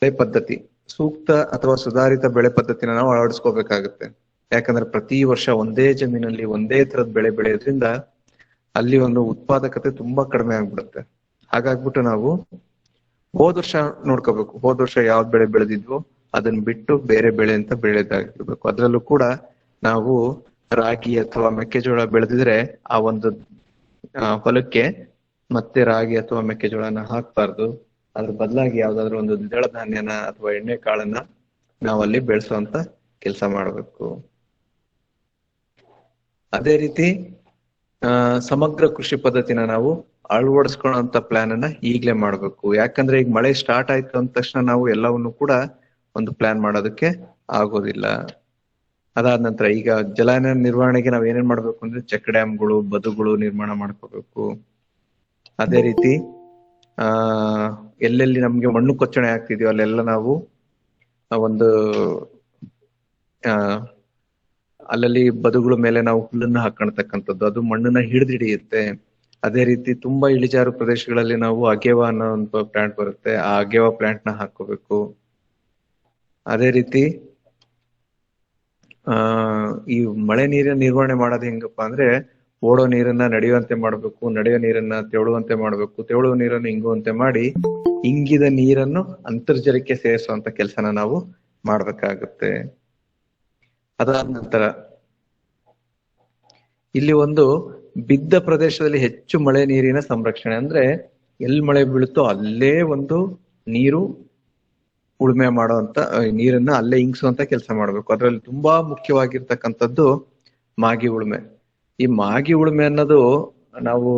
ಬೆಳೆ ಪದ್ಧತಿ, ಸೂಕ್ತ ಅಥವಾ ಸುಧಾರಿತ ಬೆಳೆ ಪದ್ಧತಿನ ನಾವು ಅಳವಡಿಸ್ಕೋಬೇಕಾಗುತ್ತೆ. ಯಾಕಂದ್ರೆ ಪ್ರತಿ ವರ್ಷ ಒಂದೇ ಜಮೀನಲ್ಲಿ ಒಂದೇ ತರದ ಬೆಳೆ ಬೆಳೆಯೋದ್ರಿಂದ ಅಲ್ಲಿ ಒಂದು ಉತ್ಪಾದಕತೆ ತುಂಬಾ ಕಡಿಮೆ ಆಗ್ಬಿಡುತ್ತೆ. ಹಾಗಾಗ್ಬಿಟ್ಟು ನಾವು ಹೋದ ವರ್ಷ ನೋಡ್ಕೋಬೇಕು, ಹೋದ ವರ್ಷ ಯಾವ್ದ್ ಬೆಳೆ ಬೆಳೆದಿದ್ವೋ ಅದನ್ನ ಬಿಟ್ಟು ಬೇರೆ ಬೆಳೆ ಅಂತ ಬೆಳೆದಾಗಿರ್ಬೇಕು. ಅದ್ರಲ್ಲೂ ಕೂಡ ನಾವು ರಾಗಿ ಅಥವಾ ಮೆಕ್ಕೆಜೋಳ ಬೆಳೆದಿದ್ರೆ ಆ ಒಂದು ಹೊಲಕ್ಕೆ ಮತ್ತೆ ರಾಗಿ ಅಥವಾ ಮೆಕ್ಕೆಜೋಳನ ಹಾಕ್ಬಾರ್ದು. ಅದ್ರ ಬದಲಾಗಿ ಯಾವ್ದಾದ್ರು ಒಂದು ದ್ವಿದಳ ಧಾನ್ಯನ ಅಥವಾ ಎಣ್ಣೆ ಕಾಳನ್ನ ನಾವಲ್ಲಿ ಬೆಳೆಸುವಂತ ಕೆಲಸ ಮಾಡ್ಬೇಕು. ಅದೇ ರೀತಿ ಸಮಗ್ರ ಕೃಷಿ ಪದ್ಧತಿನ ನಾವು ಅಳವಡಿಸ್ಕೊಳ್ಳೋಂತ ಪ್ಲಾನ್ ಅನ್ನ ಈಗ್ಲೇ ಮಾಡ್ಬೇಕು. ಯಾಕಂದ್ರೆ ಈಗ ಮಳೆ ಸ್ಟಾರ್ಟ್ ಆಯ್ತು ಅಂದ ತಕ್ಷಣ ನಾವು ಎಲ್ಲವನ್ನು ಕೂಡ ಒಂದು ಪ್ಲಾನ್ ಮಾಡೋದಕ್ಕೆ ಆಗೋದಿಲ್ಲ. ಅದಾದ ನಂತರ ಈಗ ಜಲಾನಯನ ನಿರ್ವಹಣೆಗೆ ನಾವ್ ಏನೇನ್ ಮಾಡ್ಬೇಕು ಅಂದ್ರೆ ಚೆಕ್ ಡ್ಯಾಮ್ಗಳು, ಬದುಗಳು ನಿರ್ಮಾಣ ಮಾಡ್ಕೋಬೇಕು. ಅದೇ ರೀತಿ ಎಲ್ಲೆಲ್ಲಿ ನಮ್ಗೆ ಮಣ್ಣು ಕೊಚ್ಚಣೆ ಆಗ್ತಿದ್ಯೋ ಅಲ್ಲೆಲ್ಲ ನಾವು ಒಂದು ಅಲ್ಲಲ್ಲಿ ಬದುಗಳ ಮೇಲೆ ನಾವು ಹುಲ್ಲನ್ನ ಹಾಕೊಳ್ತಕ್ಕಂಥದ್ದು, ಅದು ಮಣ್ಣನ್ನ ಹಿಡಿದಿಡಿಯುತ್ತೆ. ಅದೇ ರೀತಿ ತುಂಬಾ ಇಳಿಜಾರು ಪ್ರದೇಶಗಳಲ್ಲಿ ನಾವು ಅಗೇವಾ ಅನ್ನೋ ಒಂದು ಪ್ಲಾಂಟ್ ಬರುತ್ತೆ, ಆ ಅಗೇವಾ ಪ್ಲಾಂಟ್ ನ ಹಾಕೋಬೇಕು. ಅದೇ ರೀತಿ ಈ ಮಳೆ ನೀರಿನ ನಿರ್ವಹಣೆ ಮಾಡೋದು ಹೆಂಗಪ್ಪಾ ಅಂದ್ರೆ ಓಡೋ ನೀರನ್ನ ನಡೆಯುವಂತೆ ಮಾಡ್ಬೇಕು, ನಡೆಯೋ ನೀರನ್ನ ತೆವಳುವಂತೆ ಮಾಡ್ಬೇಕು, ತೆವಳುವ ನೀರನ್ನು ಇಂಗುವಂತೆ ಮಾಡಿ ಇಂಗಿದ ನೀರನ್ನು ಅಂತರ್ಜಲಕ್ಕೆ ಸೇರಿಸುವಂತ ಕೆಲಸನ ನಾವು ಮಾಡ್ಬೇಕಾಗುತ್ತೆ. ಅದಾದ ನಂತರ ಇಲ್ಲಿ ಒಂದು ಬಿದ್ದ ಪ್ರದೇಶದಲ್ಲಿ ಹೆಚ್ಚು ಮಳೆ ನೀರಿನ ಸಂರಕ್ಷಣೆ, ಅಂದ್ರೆ ಎಲ್ಲಿ ಮಳೆ ಬೀಳುತ್ತೋ ಅಲ್ಲೇ ಒಂದು ನೀರು ಉಳುಮೆ ಮಾಡುವಂತ, ನೀರನ್ನ ಅಲ್ಲೇ ಇಂಗಿಸುವಂತ ಕೆಲಸ ಮಾಡ್ಬೇಕು. ಅದ್ರಲ್ಲಿ ತುಂಬಾ ಮುಖ್ಯವಾಗಿರ್ತಕ್ಕಂಥದ್ದು ಮಾಗಿ ಉಳುಮೆ. ಈ ಮಾಗಿ ಉಳುಮೆ ಅನ್ನೋದು ನಾವು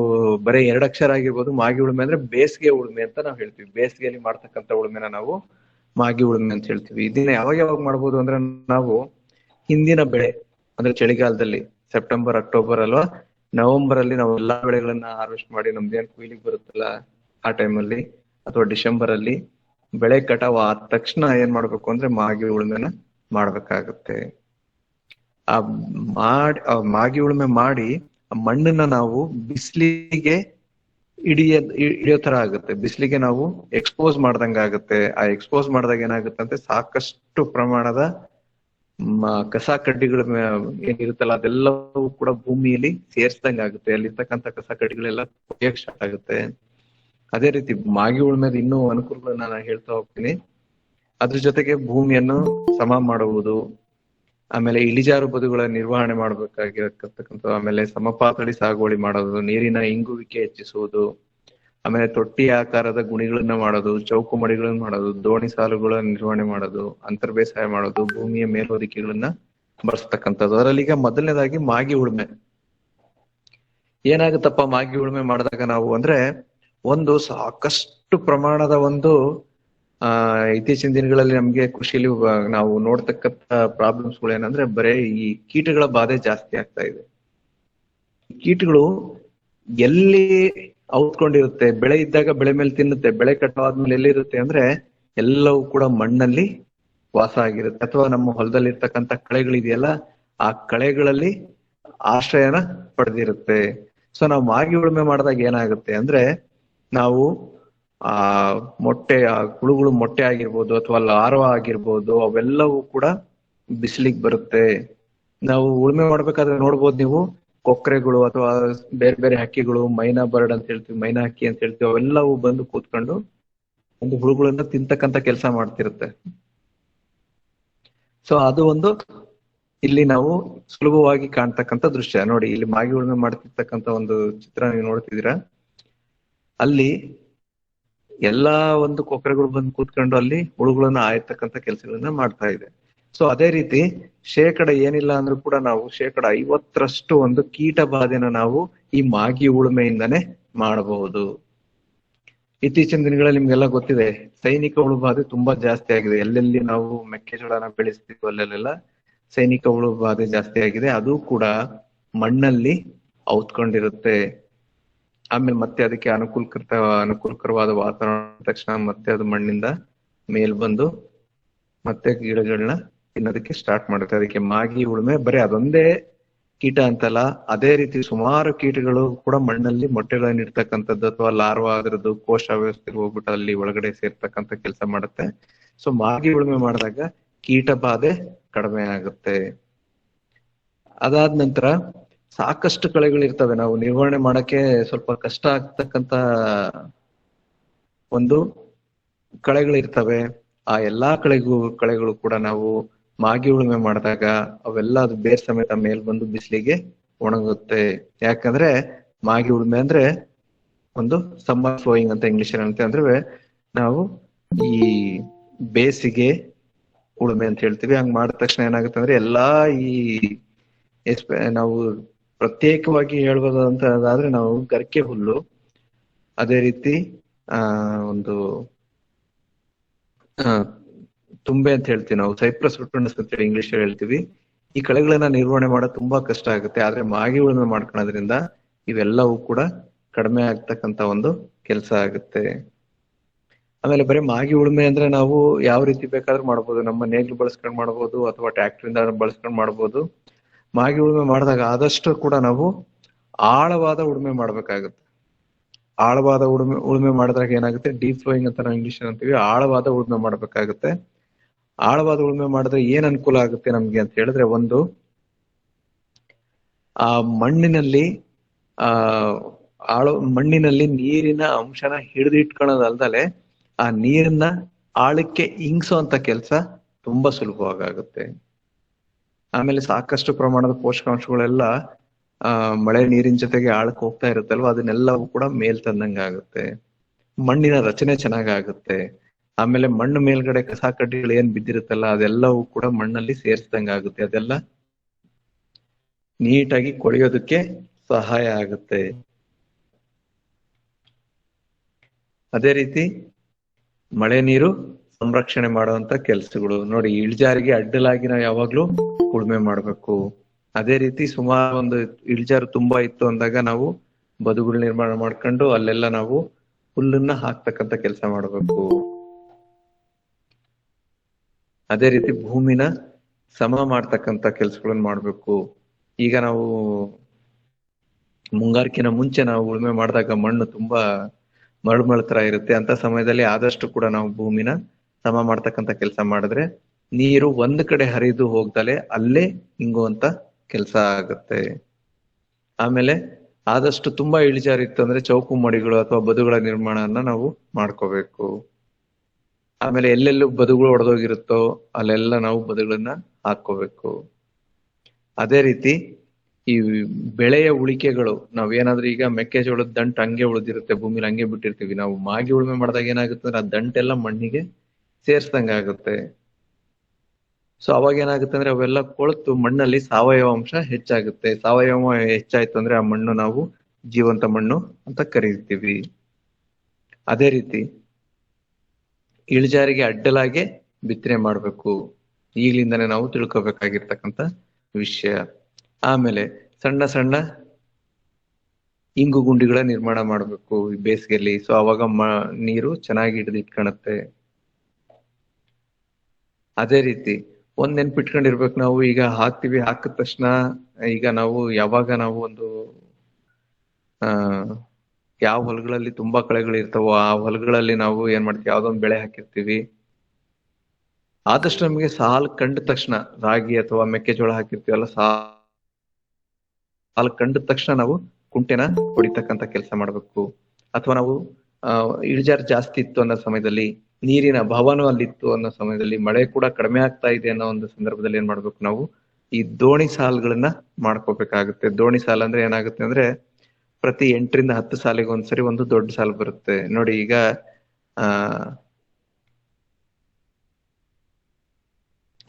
ಬರೀ 2 ಅಕ್ಷರ ಆಗಿರ್ಬೋದು. ಮಾಗಿ ಉಳುಮೆ ಅಂದ್ರೆ ಬೇಸಿಗೆ ಉಳುಮೆ ಅಂತ ನಾವು ಹೇಳ್ತೀವಿ. ಬೇಸಿಗೆಯಲ್ಲಿ ಮಾಡ್ತಕ್ಕಂಥ ಉಳುಮೆನ ನಾವು ಮಾಗಿ ಉಳುಮೆ ಅಂತ ಹೇಳ್ತೀವಿ. ಇದನ್ನ ಯಾವಾಗ ಮಾಡ್ಬೋದು ಅಂದ್ರೆ ನಾವು ಹಿಂದಿನ ಬೆಳೆ ಅಂದ್ರೆ ಚಳಿಗಾಲದಲ್ಲಿ ಸೆಪ್ಟೆಂಬರ್, ಅಕ್ಟೋಬರ್ ಅಲ್ವಾ ನವೆಂಬರ್ ಅಲ್ಲಿ ನಾವು ಎಲ್ಲಾ ಬೆಳೆಗಳನ್ನ ಹಾರ್ವೆಸ್ಟ್ ಮಾಡಿ ನಮ್ದೇನ್ ಕೊಯ್ಲಿಗೆ ಬರುತ್ತಲ್ಲ ಆ ಟೈಮಲ್ಲಿ, ಅಥವಾ ಡಿಸೆಂಬರ್ ಅಲ್ಲಿ ಬೆಳೆ ಕಟಾವ್ ಆದ ತಕ್ಷಣ ಏನ್ ಮಾಡ್ಬೇಕು ಅಂದ್ರೆ ಮಾಗಿ ಉಳುಮೆನ ಮಾಡ್ಬೇಕಾಗತ್ತೆ. ಆ ಮಾಗಿ ಉಳುಮೆ ಮಾಡಿ ಮಣ್ಣನ್ನ ನಾವು ಬಿಸಿಲಿಗೆ ಹಿಡಿಯೋ ತರ ಆಗುತ್ತೆ. ಬಿಸಿಲಿಗೆ ನಾವು ಎಕ್ಸ್ಪೋಸ್ ಮಾಡ್ದಂಗ ಆಗುತ್ತೆ. ಆ ಎಕ್ಸ್ಪೋಸ್ ಮಾಡಿದಾಗ ಏನಾಗುತ್ತೆ ಅಂದ್ರೆ ಸಾಕಷ್ಟು ಪ್ರಮಾಣದ ಕಸ ಕಡ್ಡಿಗಳ ಏನಿರುತ್ತಲ್ಲ ಅದೆಲ್ಲವೂ ಕೂಡ ಭೂಮಿಯಲ್ಲಿ ಸೇರ್ಸ್ದಂಗ ಆಗುತ್ತೆ. ಅಲ್ಲಿರ್ತಕ್ಕಂಥ ಕಸ ಕಡ್ಡಿಗಳೆಲ್ಲ ಕೊಯ್ಯಕ್ ಸ್ಟಾರ್ಟ್ ಆಗುತ್ತೆ. ಅದೇ ರೀತಿ ಮಾಗಿ ಉಳುಮೆದ ಇನ್ನೂ ಅನುಕೂಲಗಳನ್ನ ನಾನು ಹೇಳ್ತಾ ಹೋಗ್ತೀನಿ. ಅದ್ರ ಜೊತೆಗೆ ಭೂಮಿಯನ್ನು ಸಮ ಮಾಡುವುದು, ಆಮೇಲೆ ಇಳಿಜಾರು ಬದುಗಳ ನಿರ್ವಹಣೆ ಮಾಡ್ಬೇಕಾಗಿರತಕ್ಕಂಥ, ಆಮೇಲೆ ಸಮಪಾತಳಿ ಸಾಗುವಳಿ ಮಾಡೋದು, ನೀರಿನ ಇಂಗುವಿಕೆ ಹೆಚ್ಚಿಸುವುದು, ಆಮೇಲೆ ತೊಟ್ಟಿ ಆಕಾರದ ಗುಣಿಗಳನ್ನ ಮಾಡೋದು, ಚೌಕು ಮಡಿಗಳನ್ನ ಮಾಡೋದು, ದೋಣಿ ಸಾಲುಗಳ ನಿರ್ವಹಣೆ ಮಾಡೋದು, ಅಂತರ್ ಬೇಸಾಯ ಮಾಡೋದು, ಭೂಮಿಯ ಮೇಲ್ಹೊದಿಕೆಗಳನ್ನ ಬಳಸ್ತಕ್ಕಂಥದ್ದು. ಅದರಲ್ಲಿ ಈಗ ಮೊದಲನೇದಾಗಿ ಮಾಗಿ ಉಳುಮೆ. ಏನಾಗುತ್ತಪ್ಪ ಮಾಗಿ ಉಳುಮೆ ಮಾಡಿದಾಗ ನಾವು ಅಂದ್ರೆ ಒಂದು ಸಾಕಷ್ಟು ಪ್ರಮಾಣದ ಒಂದು ಇತ್ತೀಚಿನ ದಿನಗಳಲ್ಲಿ ನಮ್ಗೆ ಕೃಷಿಯಲ್ಲಿ ನಾವು ನೋಡ್ತಕ್ಕಂಥ ಪ್ರಾಬ್ಲಮ್ಸ್ಗಳು ಏನಂದ್ರೆ ಬರೇ ಈ ಕೀಟಗಳ ಬಾಧೆ ಜಾಸ್ತಿ ಆಗ್ತಾ ಇದೆ. ಕೀಟಗಳು ಎಲ್ಲಿ ಔತ್ಕೊಂಡಿರುತ್ತೆ, ಬೆಳೆ ಇದ್ದಾಗ ಬೆಳೆ ಮೇಲೆ ತಿನ್ನುತ್ತೆ, ಬೆಳೆ ಕಟಾವಾದ್ಮೇಲೆ ಎಲ್ಲಿರುತ್ತೆ ಅಂದ್ರೆ ಎಲ್ಲವೂ ಕೂಡ ಮಣ್ಣಲ್ಲಿ ವಾಸ ಆಗಿರುತ್ತೆ, ಅಥವಾ ನಮ್ಮ ಹೊಲದಲ್ಲಿ ಇರ್ತಕ್ಕಂಥ ಕಳೆಗಳಿದೆಯಲ್ಲ ಆ ಕಳೆಗಳಲ್ಲಿ ಆಶ್ರಯನ ಪಡೆದಿರುತ್ತೆ. ಸೊ ನಾವು ಮಾಗಿ ಉಳುಮೆ ಮಾಡಿದಾಗ ಏನಾಗುತ್ತೆ ಅಂದ್ರೆ ನಾವು ಮೊಟ್ಟೆ ಹುಳುಗಳು ಮೊಟ್ಟೆ ಆಗಿರ್ಬೋದು ಅಥವಾ ಲಾರ್ವಾ ಆಗಿರ್ಬೋದು ಅವೆಲ್ಲವೂ ಕೂಡ ಬಿಸಿಲಿಗೆ ಬರುತ್ತೆ. ನಾವು ಉಳುಮೆ ಮಾಡ್ಬೇಕಾದ್ರೆ ನೋಡ್ಬೋದು ನೀವು, ಕೊಕ್ರೆಗಳು ಅಥವಾ ಬೇರೆ ಬೇರೆ ಹಕ್ಕಿಗಳು, ಮೈನಾ ಬರ್ಡ್ ಅಂತ ಹೇಳ್ತೀವಿ, ಮೈನಾ ಹಕ್ಕಿ ಅಂತ ಹೇಳ್ತೀವಿ, ಅವೆಲ್ಲವೂ ಬಂದು ಕೂತ್ಕೊಂಡು ಒಂದು ಹುಳುಗಳನ್ನ ತಿಂತಕ್ಕಂತ ಕೆಲಸ ಮಾಡ್ತಿರುತ್ತೆ. ಸೊ ಅದು ಒಂದು ಇಲ್ಲಿ ನಾವು ಸುಲಭವಾಗಿ ಕಾಣ್ತಕ್ಕಂಥ ದೃಶ್ಯ ನೋಡಿ. ಇಲ್ಲಿ ಮಾಗಿ ಉಳುಮೆ ಮಾಡ್ತಿರ್ತಕ್ಕಂಥ ಒಂದು ಚಿತ್ರ ನೀವು ನೋಡ್ತಿದ್ದೀರಾ. ಅಲ್ಲಿ ಎಲ್ಲಾ ಒಂದು ಕೊಕ್ರೆಗಳು ಬಂದು ಕೂತ್ಕೊಂಡು ಅಲ್ಲಿ ಹುಳುಗಳನ್ನ ಆಯ್ತಕ್ಕಂಥ ಕೆಲಸಗಳನ್ನ ಮಾಡ್ತಾ ಇದೆ. ಸೊ ಅದೇ ರೀತಿ ಏನಿಲ್ಲ ಅಂದ್ರೂ ಕೂಡ ನಾವು 50% ಒಂದು ಕೀಟ ಬಾಧೆನ ನಾವು ಈ ಮಾಗಿ ಉಳುಮೆಯಿಂದಾನೇ ಮಾಡಬಹುದು. ಇತ್ತೀಚಿನ ದಿನಗಳಲ್ಲಿ ನಿಮ್ಗೆಲ್ಲ ಗೊತ್ತಿದೆ, ಸೈನಿಕ ಹುಳು ಬಾಧೆ ತುಂಬಾ ಜಾಸ್ತಿ ಆಗಿದೆ. ಎಲ್ಲೆಲ್ಲಿ ನಾವು ಮೆಕ್ಕೆಜೋಳನ ಬೆಳೆಸ್ತೀವಿ ಅಲ್ಲೆಲ್ಲ ಸೈನಿಕ ಹುಳು ಬಾಧೆ ಜಾಸ್ತಿ ಆಗಿದೆ. ಅದು ಕೂಡ ಮಣ್ಣಲ್ಲಿ ಔತ್ಕೊಂಡಿರುತ್ತೆ. ಆಮೇಲೆ ಮತ್ತೆ ಅದಕ್ಕೆ ಅನುಕೂಲಕರವಾದ ವಾತಾವರಣ ತಕ್ಷಣ ಮತ್ತೆ ಅದು ಮಣ್ಣಿಂದ ಮೇಲ್ ಬಂದು ಮತ್ತೆ ಗಿಡಗಳನ್ನ ತಿನ್ನೋದಕ್ಕೆ ಸ್ಟಾರ್ಟ್ ಮಾಡುತ್ತೆ. ಅದಕ್ಕೆ ಮಾಗಿ ಉಳುಮೆ ಬರೀ ಅದೊಂದೇ ಕೀಟ ಅಂತಲ್ಲ, ಅದೇ ರೀತಿ ಸುಮಾರು ಕೀಟಗಳು ಕೂಡ ಮಣ್ಣಲ್ಲಿ ಮೊಟ್ಟೆಗಳನ್ನ ಇಡ್ತಕ್ಕಂಥದ್ದು ಅಥವಾ ಲಾರ್ವಾ ಅದರದ್ದು ಕೋಶ ವ್ಯವಸ್ಥೆಗೆ ಹೋಗ್ಬಿಟ್ಟು ಅಲ್ಲಿ ಒಳಗಡೆ ಸೇರ್ತಕ್ಕಂಥ ಕೆಲಸ ಮಾಡುತ್ತೆ. ಸೊ ಮಾಗಿ ಉಳುಮೆ ಮಾಡಿದಾಗ ಕೀಟ ಬಾಧೆ ಕಡಿಮೆ ಆಗುತ್ತೆ. ಅದಾದ ನಂತರ ಸಾಕಷ್ಟು ಕಳೆಗಳಿರ್ತವೆ, ನಾವು ನಿರ್ವಹಣೆ ಮಾಡಕ್ಕೆ ಸ್ವಲ್ಪ ಕಷ್ಟ ಆಗ್ತಕ್ಕಂತ ಒಂದು ಕಳೆಗಳಿರ್ತವೆ. ಆ ಎಲ್ಲಾ ಕಳೆಗಳು ಕೂಡ ನಾವು ಮಾಗಿ ಉಳುಮೆ ಮಾಡಿದಾಗ ಅವೆಲ್ಲ ಅದು ಬೇರ್ ಸಮೇತ ಮೇಲ್ ಬಂದು ಬಿಸಿಲಿಗೆ ಒಣಗುತ್ತೆ. ಯಾಕಂದ್ರೆ ಮಾಗಿ ಉಳುಮೆ ಅಂದ್ರೆ ಒಂದು ಸಮ್ಮರ್ ಸೋಯಿಂಗ್ ಅಂತ ಇಂಗ್ಲಿಷ್ ಅಂದ್ರೆ ನಾವು ಈ ಬೇಸಿಗೆ ಉಳುಮೆ ಅಂತ ಹೇಳ್ತೀವಿ. ಹಂಗ್ ಮಾಡಿದ ತಕ್ಷಣ ಏನಾಗುತ್ತೆ ಅಂದ್ರೆ ಎಲ್ಲಾ ಈ ನಾವು ಪ್ರತ್ಯೇಕವಾಗಿ ಹೇಳ್ಬೋದಂತಾದ್ರೆ ನಾವು ಗರಿಕೆ ಹುಲ್ಲು, ಅದೇ ರೀತಿ ಒಂದು ತುಂಬೆ ಅಂತ ಹೇಳ್ತೀವಿ ನಾವು, ಸೈಪ್ರಸ್ ವುಡ್ಸ್ ಅಂತ ಹೇಳಿ ಇಂಗ್ಲಿಷ್ ಹೇಳ್ತೀವಿ. ಈ ಕಳೆಗಳನ್ನ ನಿರ್ವಹಣೆ ಮಾಡೋದು ತುಂಬಾ ಕಷ್ಟ ಆಗುತ್ತೆ. ಆದ್ರೆ ಮಾಗಿ ಉಳುಮೆ ಮಾಡ್ಕೊಳ್ಳೋದ್ರಿಂದ ಇವೆಲ್ಲವೂ ಕೂಡ ಕಡಿಮೆ ಆಗ್ತಕ್ಕಂತ ಒಂದು ಕೆಲಸ ಆಗುತ್ತೆ. ಆಮೇಲೆ ಬರೀ ಮಾಗಿ ಉಳುಮೆ ಅಂದ್ರೆ ನಾವು ಯಾವ ರೀತಿ ಬೇಕಾದ್ರೂ ಮಾಡ್ಬೋದು, ನಮ್ಮ ನೇಗಿಲು ಬಳಸ್ಕೊಂಡ್ ಮಾಡ್ಬೋದು ಅಥವಾ ಟ್ರ್ಯಾಕ್ಟರ್ ಬಳಸ್ಕೊಂಡ್ ಮಾಡ್ಬೋದು. ಮಾಗಿ ಉಳುಮೆ ಮಾಡಿದಾಗ ಆದಷ್ಟು ಕೂಡ ನಾವು ಆಳವಾದ ಉಳುಮೆ ಮಾಡ್ಬೇಕಾಗುತ್ತೆ. ಆಳವಾದ ಉಳುಮೆ ಮಾಡಿದಾಗ ಏನಾಗುತ್ತೆ, ಡೀಪ್ ಫ್ಲೋಯಿಂಗ್ ಅಂತ ನಾವು ಇಂಗ್ಲಿಷ್ ಅಂತೀವಿ, ಆಳವಾದ ಉಳುಮೆ ಮಾಡ್ಬೇಕಾಗುತ್ತೆ. ಆಳವಾದ ಉಳುಮೆ ಮಾಡಿದ್ರೆ ಏನ್ ಅನುಕೂಲ ಆಗುತ್ತೆ ನಮ್ಗೆ ಅಂತ ಹೇಳಿದ್ರೆ, ಒಂದು ಆ ಮಣ್ಣಿನಲ್ಲಿ ಮಣ್ಣಿನಲ್ಲಿ ನೀರಿನ ಅಂಶನ ಹಿಡಿದಿಟ್ಕೊಳ್ಳೋದಲ್ದಲೆ ಆ ನೀರನ್ನ ಆಳಕ್ಕೆ ಇಂಗ್ಸೋ ಅಂತ ಕೆಲಸ ತುಂಬಾ ಸುಲಭವಾಗುತ್ತೆ. ಆಮೇಲೆ ಸಾಕಷ್ಟು ಪ್ರಮಾಣದ ಪೋಷಕಾಂಶಗಳೆಲ್ಲ ಮಳೆ ನೀರಿನ ಜೊತೆಗೆ ಆಳಕ್ಕೆ ಹೋಗ್ತಾ ಇರುತ್ತಲ್ವ, ಅದನ್ನೆಲ್ಲವೂ ಕೂಡ ಮೇಲ್ ತಂದಂಗ ಆಗುತ್ತೆ. ಮಣ್ಣಿನ ರಚನೆ ಚೆನ್ನಾಗಾಗುತ್ತೆ. ಆಮೇಲೆ ಮಣ್ಣು ಮೇಲ್ಗಡೆ ಕಸ ಕಡ್ಡಿಗಳು ಏನ್ ಬಿದ್ದಿರುತ್ತಲ್ಲ ಅದೆಲ್ಲವೂ ಕೂಡ ಮಣ್ಣಲ್ಲಿ ಸೇರಿಸ್ದಂಗ ಆಗುತ್ತೆ. ಅದೆಲ್ಲ ನೀಟಾಗಿ ಕೊಳೆಯೋದಕ್ಕೆ ಸಹಾಯ ಆಗುತ್ತೆ. ಅದೇ ರೀತಿ ಮಳೆ ನೀರು ಸಂರಕ್ಷಣೆ ಮಾಡುವಂತ ಕೆಲ್ಸಗಳು ನೋಡಿ, ಇಳಿಜಾರಿಗೆ ಅಡ್ಡಲಾಗಿ ನಾವು ಯಾವಾಗ್ಲೂ ಉಳುಮೆ ಮಾಡ್ಬೇಕು. ಅದೇ ರೀತಿ ಸುಮಾರು ಒಂದು ಇಳಿಜಾರು ತುಂಬಾ ಇತ್ತು ಅಂದಾಗ ನಾವು ಬದುಗಳು ನಿರ್ಮಾಣ ಮಾಡ್ಕೊಂಡು ಅಲ್ಲೆಲ್ಲ ನಾವು ಹುಲ್ಲನ್ನ ಹಾಕ್ತಕ್ಕಂತ ಕೆಲಸ ಮಾಡ್ಬೇಕು. ಅದೇ ರೀತಿ ಭೂಮಿನ ಸಮ ಮಾಡ್ತಕ್ಕಂತ ಕೆಲ್ಸಗಳನ್ನ ಮಾಡ್ಬೇಕು. ಈಗ ನಾವು ಮುಂಗಾರಿಕಿನ ಮುಂಚೆ ನಾವು ಉಳುಮೆ ಮಾಡಿದಾಗ ಮಣ್ಣು ತುಂಬಾ ಮರಳು ತರ ಇರುತ್ತೆ. ಅಂತ ಸಮಯದಲ್ಲಿ ಆದಷ್ಟು ಕೂಡ ನಾವು ಭೂಮಿನ ಸಮ ಮಾಡ್ತಕ್ಕಂತ ಕೆಲಸ ಮಾಡಿದ್ರೆ ನೀರು ಒಂದ್ ಕಡೆ ಹರಿದು ಹೋಗ್ದಲೆ ಅಲ್ಲೇ ಹಿಂಗುವಂತ ಕೆಲಸ ಆಗುತ್ತೆ. ಆಮೇಲೆ ಆದಷ್ಟು ತುಂಬಾ ಇಳಿಜಾರಿತ್ತು ಅಂದ್ರೆ ಚೌಕು ಮಡಿಗಳು ಅಥವಾ ಬದುಗಳ ನಿರ್ಮಾಣವನ್ನ ನಾವು ಮಾಡ್ಕೋಬೇಕು. ಆಮೇಲೆ ಎಲ್ಲೆಲ್ಲೂ ಬದುಗಳು ಒಡೆದೋಗಿರುತ್ತೋ ಅಲ್ಲೆಲ್ಲ ನಾವು ಬದುಗಳನ್ನ ಹಾಕೋಬೇಕು. ಅದೇ ರೀತಿ ಈ ಬೆಳೆಯ ಉಳಿಕೆಗಳು, ನಾವೇನಾದ್ರೂ ಈಗ ಮೆಕ್ಕೆಜೋಳದ ದಂಟು ಹಂಗೆ ಉಳಿದಿರುತ್ತೆ, ಭೂಮಿಲಿ ಹಂಗೆ ಬಿಟ್ಟಿರ್ತೀವಿ, ನಾವು ಮಾಗಿ ಉಳುಮೆ ಮಾಡಿದಾಗ ಏನಾಗುತ್ತೆ ಅಂದ್ರೆ ಆ ದಂಟೆಲ್ಲ ಮಣ್ಣಿಗೆ ಸೇರ್ಸ್ದಂಗ ಆಗುತ್ತೆ. ಸೊ ಅವಾಗ ಏನಾಗುತ್ತೆ ಅಂದ್ರೆ ಅವೆಲ್ಲ ಕೊಳೆತು ಮಣ್ಣಲ್ಲಿ ಸಾವಯವ ಅಂಶ ಹೆಚ್ಚಾಗುತ್ತೆ. ಸಾವಯವ ಹೆಚ್ಚಾಯ್ತು ಅಂದ್ರೆ ಆ ಮಣ್ಣು ನಾವು ಜೀವಂತ ಮಣ್ಣು ಅಂತ ಕರೀತೀವಿ. ಅದೇ ರೀತಿ ಇಳಿಜಾರಿಗೆ ಅಡ್ಡಲಾಗೆ ಬಿತ್ತನೆ ಮಾಡ್ಬೇಕು. ಈಗ್ಲಿಂದಾನೇ ನಾವು ತಿಳ್ಕೊಬೇಕಾಗಿರ್ತಕ್ಕಂಥ ವಿಷಯ. ಆಮೇಲೆ ಸಣ್ಣ ಸಣ್ಣ ಇಂಗು ಗುಂಡಿಗಳ ನಿರ್ಮಾಣ ಮಾಡ್ಬೇಕು ಈ ಬೇಸಿಗೆಯಲ್ಲಿ. ಸೊ ಅವಾಗ ನೀರು ಚೆನ್ನಾಗಿ ಹಿಡಿದಿಟ್ಕೊಳತ್ತೆ. ಅದೇ ರೀತಿ ಒಂದ್ ನೆನ್ಪಿಟ್ಕೊಂಡಿರ್ಬೇಕು, ನಾವು ಈಗ ಹಾಕ್ತಿವಿ, ಹಾಕಿದ ತಕ್ಷಣ ಈಗ ನಾವು ಯಾವಾಗ ನಾವು ಒಂದು ಯಾವ ಹೊಲಗಳಲ್ಲಿ ತುಂಬಾ ಕಳೆಗಳಿರ್ತಾವೋ ಆ ಹೊಲಗಳಲ್ಲಿ ನಾವು ಏನ್ ಮಾಡ್ತೀವಿ, ಯಾವ್ದೊಂದ್ ಬೆಳೆ ಹಾಕಿರ್ತೀವಿ, ಆದಷ್ಟು ನಮಗೆ ಸಾಲ್ ಕಂಡ ತಕ್ಷಣ ರಾಗಿ ಅಥವಾ ಮೆಕ್ಕೆಜೋಳ ಹಾಕಿರ್ತೀವಲ್ಲ, ಸಾಲ್ ಕಂಡ ತಕ್ಷಣ ನಾವು ಕುಂಟೆನ ಹೊಡಿತಕ್ಕಂತ ಕೆಲಸ ಮಾಡ್ಬೇಕು. ಅಥವಾ ನಾವು ಇಳಿಜಾರು ಜಾಸ್ತಿ ಇತ್ತು ಅನ್ನೋ ಸಮಯದಲ್ಲಿ, ನೀರಿನ ಅಭಾವನೂ ಅಲ್ಲಿತ್ತು ಅನ್ನೋ ಸಮಯದಲ್ಲಿ, ಮಳೆ ಕೂಡ ಕಡಿಮೆ ಆಗ್ತಾ ಇದೆ ಅನ್ನೋ ಒಂದು ಸಂದರ್ಭದಲ್ಲಿ ಏನ್ ಮಾಡ್ಬೇಕು, ನಾವು ಈ ದೋಣಿ ಸಾಲ್ಗಳನ್ನ ಮಾಡ್ಕೋಬೇಕಾಗುತ್ತೆ. ದೋಣಿ ಸಾಲ್ ಅಂದ್ರೆ ಏನಾಗುತ್ತೆ ಅಂದ್ರೆ ಪ್ರತಿ 8 ರಿಂದ 10 ಸಾಲಿಗೆ ಒಂದ್ಸರಿ ಒಂದು ದೊಡ್ಡ ಸಾಲು ಬರುತ್ತೆ ನೋಡಿ. ಈಗ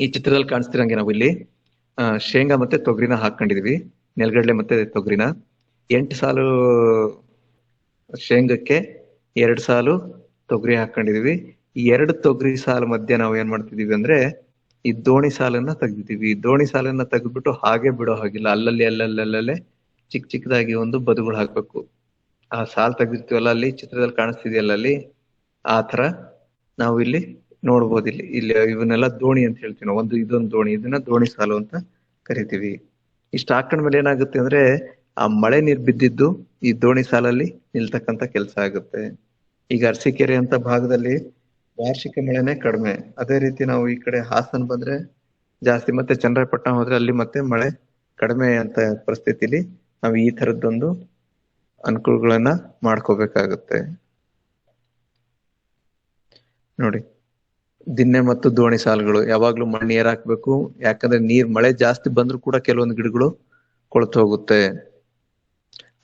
ಈ ಚಿತ್ರದಲ್ಲಿ ಕಾಣಿಸ್ತಿರಂಗೆ ನಾವು ಇಲ್ಲಿ ಶೇಂಗಾ ಮತ್ತೆ ತೊಗರಿನ ಹಾಕೊಂಡಿದೀವಿ, ನೆಲಗಡಲೆ ಮತ್ತೆ ತೊಗರಿನ. 8 ಸಾಲು ಶೇಂಗಕ್ಕೆ 2 ಸಾಲು ತೊಗರಿ ಹಾಕೊಂಡಿದೀವಿ. ಈ 2 ತೊಗರಿ ಸಾಲು ಮಧ್ಯೆ ನಾವು ಏನ್ ಮಾಡ್ತಿದೀವಿ ಅಂದ್ರೆ ಈ ದೋಣಿ ಸಾಲನ್ನ ತೆಗ್ದಿದೀವಿ. ದೋಣಿ ಸಾಲನ್ನ ತೆಗೆದ್ಬಿಟ್ಟು ಹಾಗೆ ಬಿಡೋ ಹಾಗಿಲ್ಲ, ಅಲ್ಲಲ್ಲೇ ಚಿಕ್ಕ ಚಿಕ್ಕದಾಗಿ ಒಂದು ಬದುಗಳು ಹಾಕ್ಬೇಕು. ಆ ಸಾಲ್ ತೆಗ್ದಿರ್ತೀವಲ್ಲ, ಅಲ್ಲಿ ಚಿತ್ರದಲ್ಲಿ ಕಾಣಿಸ್ತಿದೆಯಲ್ಲ, ಅಲ್ಲಿ ಆ ತರ ನಾವು ಇಲ್ಲಿ ನೋಡ್ಬೋದು. ಇಲ್ಲಿ ಇವನ್ನೆಲ್ಲ ದೋಣಿ ಅಂತ ಹೇಳ್ತೀವಿ ನಾವು. ಇದೊಂದು ದೋಣಿ, ಇದನ್ನ ದೋಣಿ ಸಾಲು ಅಂತ ಕರಿತೀವಿ. ಇಷ್ಟ ಹಾಕೊಂಡ್ಮೇಲೆ ಏನಾಗುತ್ತೆ ಅಂದ್ರೆ ಆ ಮಳೆ ನೀರ್ ಬಿದ್ದಿದ್ದು ಈ ದೋಣಿ ಸಾಲಲ್ಲಿ ನಿಲ್ತಕ್ಕಂತ ಕೆಲಸ ಆಗುತ್ತೆ. ಈಗ ಅರಸೀಕೆರೆ ಅಂತ ಭಾಗದಲ್ಲಿ ವಾರ್ಷಿಕ ಮಳೆನೇ ಕಡಿಮೆ. ಅದೇ ರೀತಿ ನಾವು ಈ ಕಡೆ ಹಾಸನ ಬಂದ್ರೆ ಜಾಸ್ತಿ, ಮತ್ತೆ ಚನ್ನರಾಯಪಟ್ಟಣ ಹೋದ್ರೆ ಅಲ್ಲಿ ಮತ್ತೆ ಮಳೆ ಕಡಿಮೆ ಅಂತ ಪರಿಸ್ಥಿತಿಲಿ ನಾವು ಈ ತರದ್ದೊಂದು ಅನುಕೂಲಗಳನ್ನ ಮಾಡ್ಕೋಬೇಕಾಗುತ್ತೆ. ನೋಡಿ, ದಿನ್ನೆ ಮತ್ತು ದೋಣಿ ಸಾಲುಗಳು ಯಾವಾಗ್ಲೂ ಮಣ್ಣು ಏರ್ ಹಾಕ್ಬೇಕು. ಯಾಕಂದ್ರೆ ಮಳೆ ಜಾಸ್ತಿ ಬಂದ್ರು ಕೂಡ ಕೆಲವೊಂದು ಗಿಡಗಳು ಕೊಳ್ತು ಹೋಗುತ್ತೆ.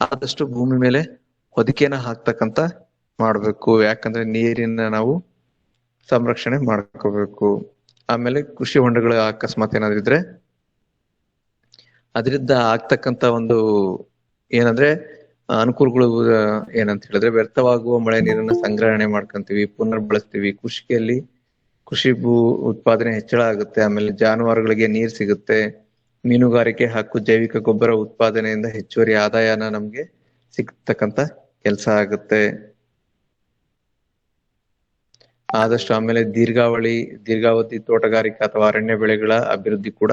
ಆದಷ್ಟು ಭೂಮಿ ಮೇಲೆ ಹೊದಿಕೆನ ಹಾಕ್ತಕ್ಕಂತ ಮಾಡ್ಬೇಕು. ಯಾಕಂದ್ರೆ ನೀರಿನ ನಾವು ಸಂರಕ್ಷಣೆ ಮಾಡ್ಕೋಬೇಕು. ಆಮೇಲೆ ಕೃಷಿ ಹೊಂಡಗಳು ಅಕಸ್ಮಾತ್ ಏನಾದ್ರು ಇದ್ರೆ ಅದರಿಂದ ಆಗ್ತಕ್ಕಂತ ಒಂದು ಏನಂದ್ರೆ ಅನುಕೂಲಗಳು ಏನಂತ ಹೇಳಿದ್ರೆ, ವ್ಯರ್ಥವಾಗುವ ಮಳೆ ನೀರನ್ನ ಸಂಗ್ರಹಣೆ ಮಾಡ್ಕೊಂತೀವಿ, ಪುನರ್ ಬಳಸ್ತೀವಿ. ಕೃಷಿ ಭೂ ಉತ್ಪಾದನೆ ಹೆಚ್ಚಳ ಆಗುತ್ತೆ. ಆಮೇಲೆ ಜಾನುವಾರುಗಳಿಗೆ ನೀರ್ ಸಿಗುತ್ತೆ. ಮೀನುಗಾರಿಕೆ ಹಾಗೂ ಜೈವಿಕ ಗೊಬ್ಬರ ಉತ್ಪಾದನೆಯಿಂದ ಹೆಚ್ಚುವರಿ ಆದಾಯನ ನಮ್ಗೆ ಸಿಗ್ತಕ್ಕಂತ ಕೆಲಸ ಆಗುತ್ತೆ. ಆದಷ್ಟು ಆಮೇಲೆ ದೀರ್ಘಾವಧಿ ತೋಟಗಾರಿಕೆ ಅಥವಾ ಅರಣ್ಯ ಬೆಳೆಗಳ ಅಭಿವೃದ್ಧಿ ಕೂಡ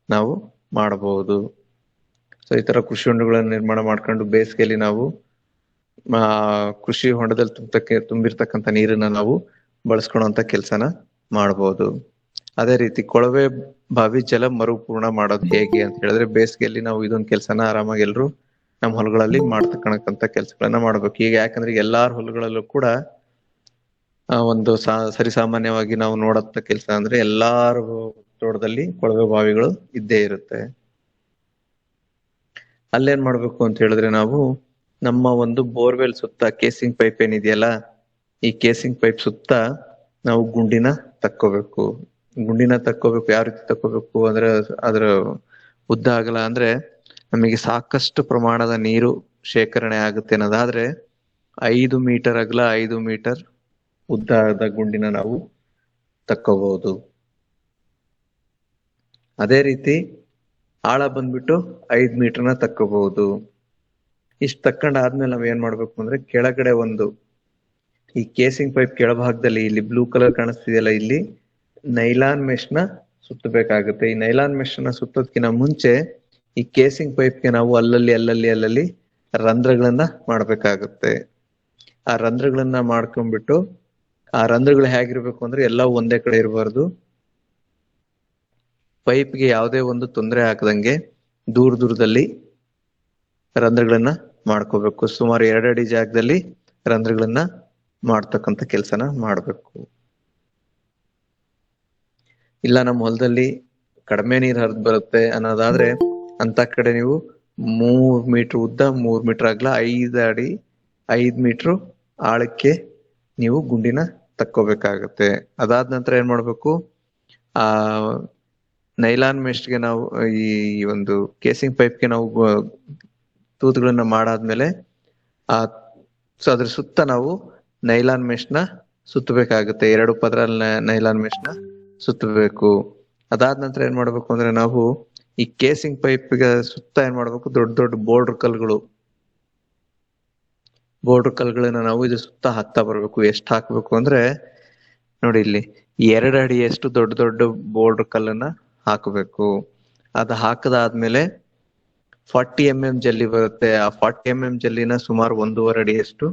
ನಾವು ಮಾಡಬಹುದು. ಸೊ ಈ ತರ ಕೃಷಿ ಹೊಂಡಗಳನ್ನ ನಿರ್ಮಾಣ ಮಾಡ್ಕೊಂಡು ಬೇಸಿಗೆಯಲ್ಲಿ ನಾವು ಕೃಷಿ ಹೊಂಡದಲ್ಲಿ ತುಂಬಿರ್ತಕ್ಕಂಥ ನೀರನ್ನ ನಾವು ಬಳಸ್ಕೊಳ್ಳುವಂತ ಕೆಲ್ಸನ ಮಾಡಬಹುದು. ಅದೇ ರೀತಿ ಕೊಳವೆ ಬಾವಿ ಜಲ ಮರುಪೂರ್ಣ ಮಾಡೋದು ಹೇಗೆ ಅಂತ ಹೇಳಿದ್ರೆ, ಬೇಸಿಗೆಯಲ್ಲಿ ನಾವು ಇದೊಂದು ಕೆಲ್ಸನ ಆರಾಮಾಗಿ ಎಲ್ರು ನಮ್ಮ ಹೊಲಗಳಲ್ಲಿ ಮಾಡ್ತಕ್ಕಂತ ಕೆಲ್ಸಗಳನ್ನ ಮಾಡ್ಬೇಕು. ಈಗ ಯಾಕಂದ್ರೆ ಎಲ್ಲಾರ ಹೊಲಗಳಲ್ಲೂ ಕೂಡ ಒಂದು ಸರಿಸಾಮಾನ್ಯವಾಗಿ ನಾವು ನೋಡತ್ತ ಕೆಲ್ಸ ಅಂದ್ರೆ ಎಲ್ಲಾರ ತೋಟದಲ್ಲಿ ಕೊಳವೆ ಬಾವಿಗಳು ಇದ್ದೇ ಇರುತ್ತೆ. ಅಲ್ಲೇನ್ ಮಾಡ್ಬೇಕು ಅಂತ ಹೇಳಿದ್ರೆ, ನಾವು ನಮ್ಮ ಒಂದು ಬೋರ್ವೆಲ್ ಸುತ್ತ ಕೇಸಿಂಗ್ ಪೈಪ್ ಏನಿದೆಯಲ್ಲ, ಈ ಕೇಸಿಂಗ್ ಪೈಪ್ ಸುತ್ತ ನಾವು ಗುಂಡಿನ ತಕ್ಕೋಬೇಕು. ಯಾವ ರೀತಿ ತಕ್ಕೋಬೇಕು ಅಂದ್ರೆ, ಅದರ ಉದ್ದ ಆಗಲ್ಲ ಅಂದ್ರೆ ನಮಗೆ ಸಾಕಷ್ಟು ಪ್ರಮಾಣದ ನೀರು ಶೇಖರಣೆ ಆಗುತ್ತೆ ಅನ್ನೋದಾದ್ರೆ 5 ಮೀಟರ್ ಅಗಲ 5 ಮೀಟರ್ ಉದ್ದದ ಗುಂಡಿನ ನಾವು ತಕ್ಕೋಬಹುದು. ಅದೇ ರೀತಿ ಆಳ ಬಂದ್ಬಿಟ್ಟು 5 ಮೀಟರ್ನ ತಕ್ಕೋಬಹುದು. ಇಷ್ಟು ತಕ್ಕೊಂಡಾದ್ಮೇಲೆ ನಾವ್ ಏನ್ ಮಾಡ್ಬೇಕು ಅಂದ್ರೆ, ಕೆಳಗಡೆ ಈ ಕೇಸಿಂಗ್ ಪೈಪ್ ಕೆಳಭಾಗದಲ್ಲಿ ಇಲ್ಲಿ ಬ್ಲೂ ಕಲರ್ ಕಾಣಿಸ್ತಿದೆಯಲ್ಲ, ಇಲ್ಲಿ ನೈಲಾನ್ ಮೆಶ್ ನ ಸುತ್ತಬೇಕಾಗುತ್ತೆ. ಈ ನೈಲಾನ್ ಮೆಶ್ ನ ಸುತ್ತೋದ್ಕಿಂತ ಮುಂಚೆ ಈ ಕೇಸಿಂಗ್ ಪೈಪ್ಗೆ ನಾವು ಅಲ್ಲಲ್ಲಿ ರಂಧ್ರಗಳನ್ನ ಮಾಡ್ಬೇಕಾಗುತ್ತೆ. ಆ ರಂಧ್ರಗಳನ್ನ ಮಾಡ್ಕೊಂಡ್ಬಿಟ್ಟು, ಆ ರಂಧ್ರಗಳು ಹೇಗಿರ್ಬೇಕು ಅಂದ್ರೆ ಎಲ್ಲ ಒಂದೇ ಕಡೆ ಇರಬಾರ್ದು. ಪೈಪ್ಗೆ ಯಾವುದೇ ಒಂದು ತೊಂದರೆ ಆಗದಂಗೆ ದೂರದಲ್ಲಿ ರಂಧ್ರಗಳನ್ನ ಮಾಡ್ಕೋಬೇಕು. ಸುಮಾರು 2 ಅಡಿ ಜಾಗದಲ್ಲಿ ರಂಧ್ರಗಳನ್ನ ಮಾಡ್ತಕ್ಕಂಥ ಕೆಲ್ಸನ ಮಾಡ್ಬೇಕು. ಇಲ್ಲ ನಮ್ಮ ಹೊಲದಲ್ಲಿ ಕಡಿಮೆ ನೀರ್ ಹರಿದು ಬರುತ್ತೆ ಅನ್ನೋದಾದ್ರೆ, ಅಂತ ಕಡೆ ನೀವು 3 ಮೀಟರ್ ಉದ್ದ 3 ಮೀಟರ್ ಅಗಲ 5 ಅಡಿ 5 ಮೀಟರ್ ಆಳಕ್ಕೆ ನೀವು ಗುಂಡಿನ ತಕ್ಕೋಬೇಕಾಗತ್ತೆ. ಅದಾದ ನಂತರ ಏನ್ ಮಾಡ್ಬೇಕು, ಆ ನೈಲಾನ್ ಮೆಶ್ಗೆ ನಾವು ಈ ಒಂದು ಕೇಸಿಂಗ್ ಪೈಪ್ಗೆ ನಾವು ತೂತುಗಳನ್ನ ಮಾಡಾದ್ಮೇಲೆ ಅದ್ರ ಸುತ್ತ ನಾವು ನೈಲಾನ್ ಮೆಶ್ ನ ಸುತ್ತಬೇಕಾಗುತ್ತೆ. 2 ಪದರ ನೈಲಾನ್ ಮೆಶ್ ನ ಸುತ್ತಬೇಕು. ಅದಾದ ನಂತರ ಏನ್ ಮಾಡ್ಬೇಕು ಅಂದ್ರೆ, ನಾವು ಈ ಕೇಸಿಂಗ್ ಪೈಪ್ಗೆ ಸುತ್ತ ಏನ್ ಮಾಡ್ಬೇಕು, ದೊಡ್ಡ ಬೋರ್ಡರ್ ಕಲ್ಗಳನ್ನ ನಾವು ಇದು ಸುತ್ತ ಹಾಕ್ತಾ ಬರ್ಬೇಕು. ಎಷ್ಟು ಹಾಕ್ಬೇಕು ಅಂದ್ರೆ ನೋಡಿ, ಇಲ್ಲಿ 2 ಅಡಿಯಷ್ಟು ದೊಡ್ಡ ಬೋರ್ಡರ್ ಕಲ್ಲನ್ನ ಹಾಕಬೇಕು. ಅದ್ ಹಾಕದಾದ್ಮೇಲೆ 40 mm ಜಲ್ಲಿ ಬರುತ್ತೆ. ಆ 40 mm ಜಲ್ಲಿನ ಸುಮಾರು 1.5 ಅಡಿಯಷ್ಟು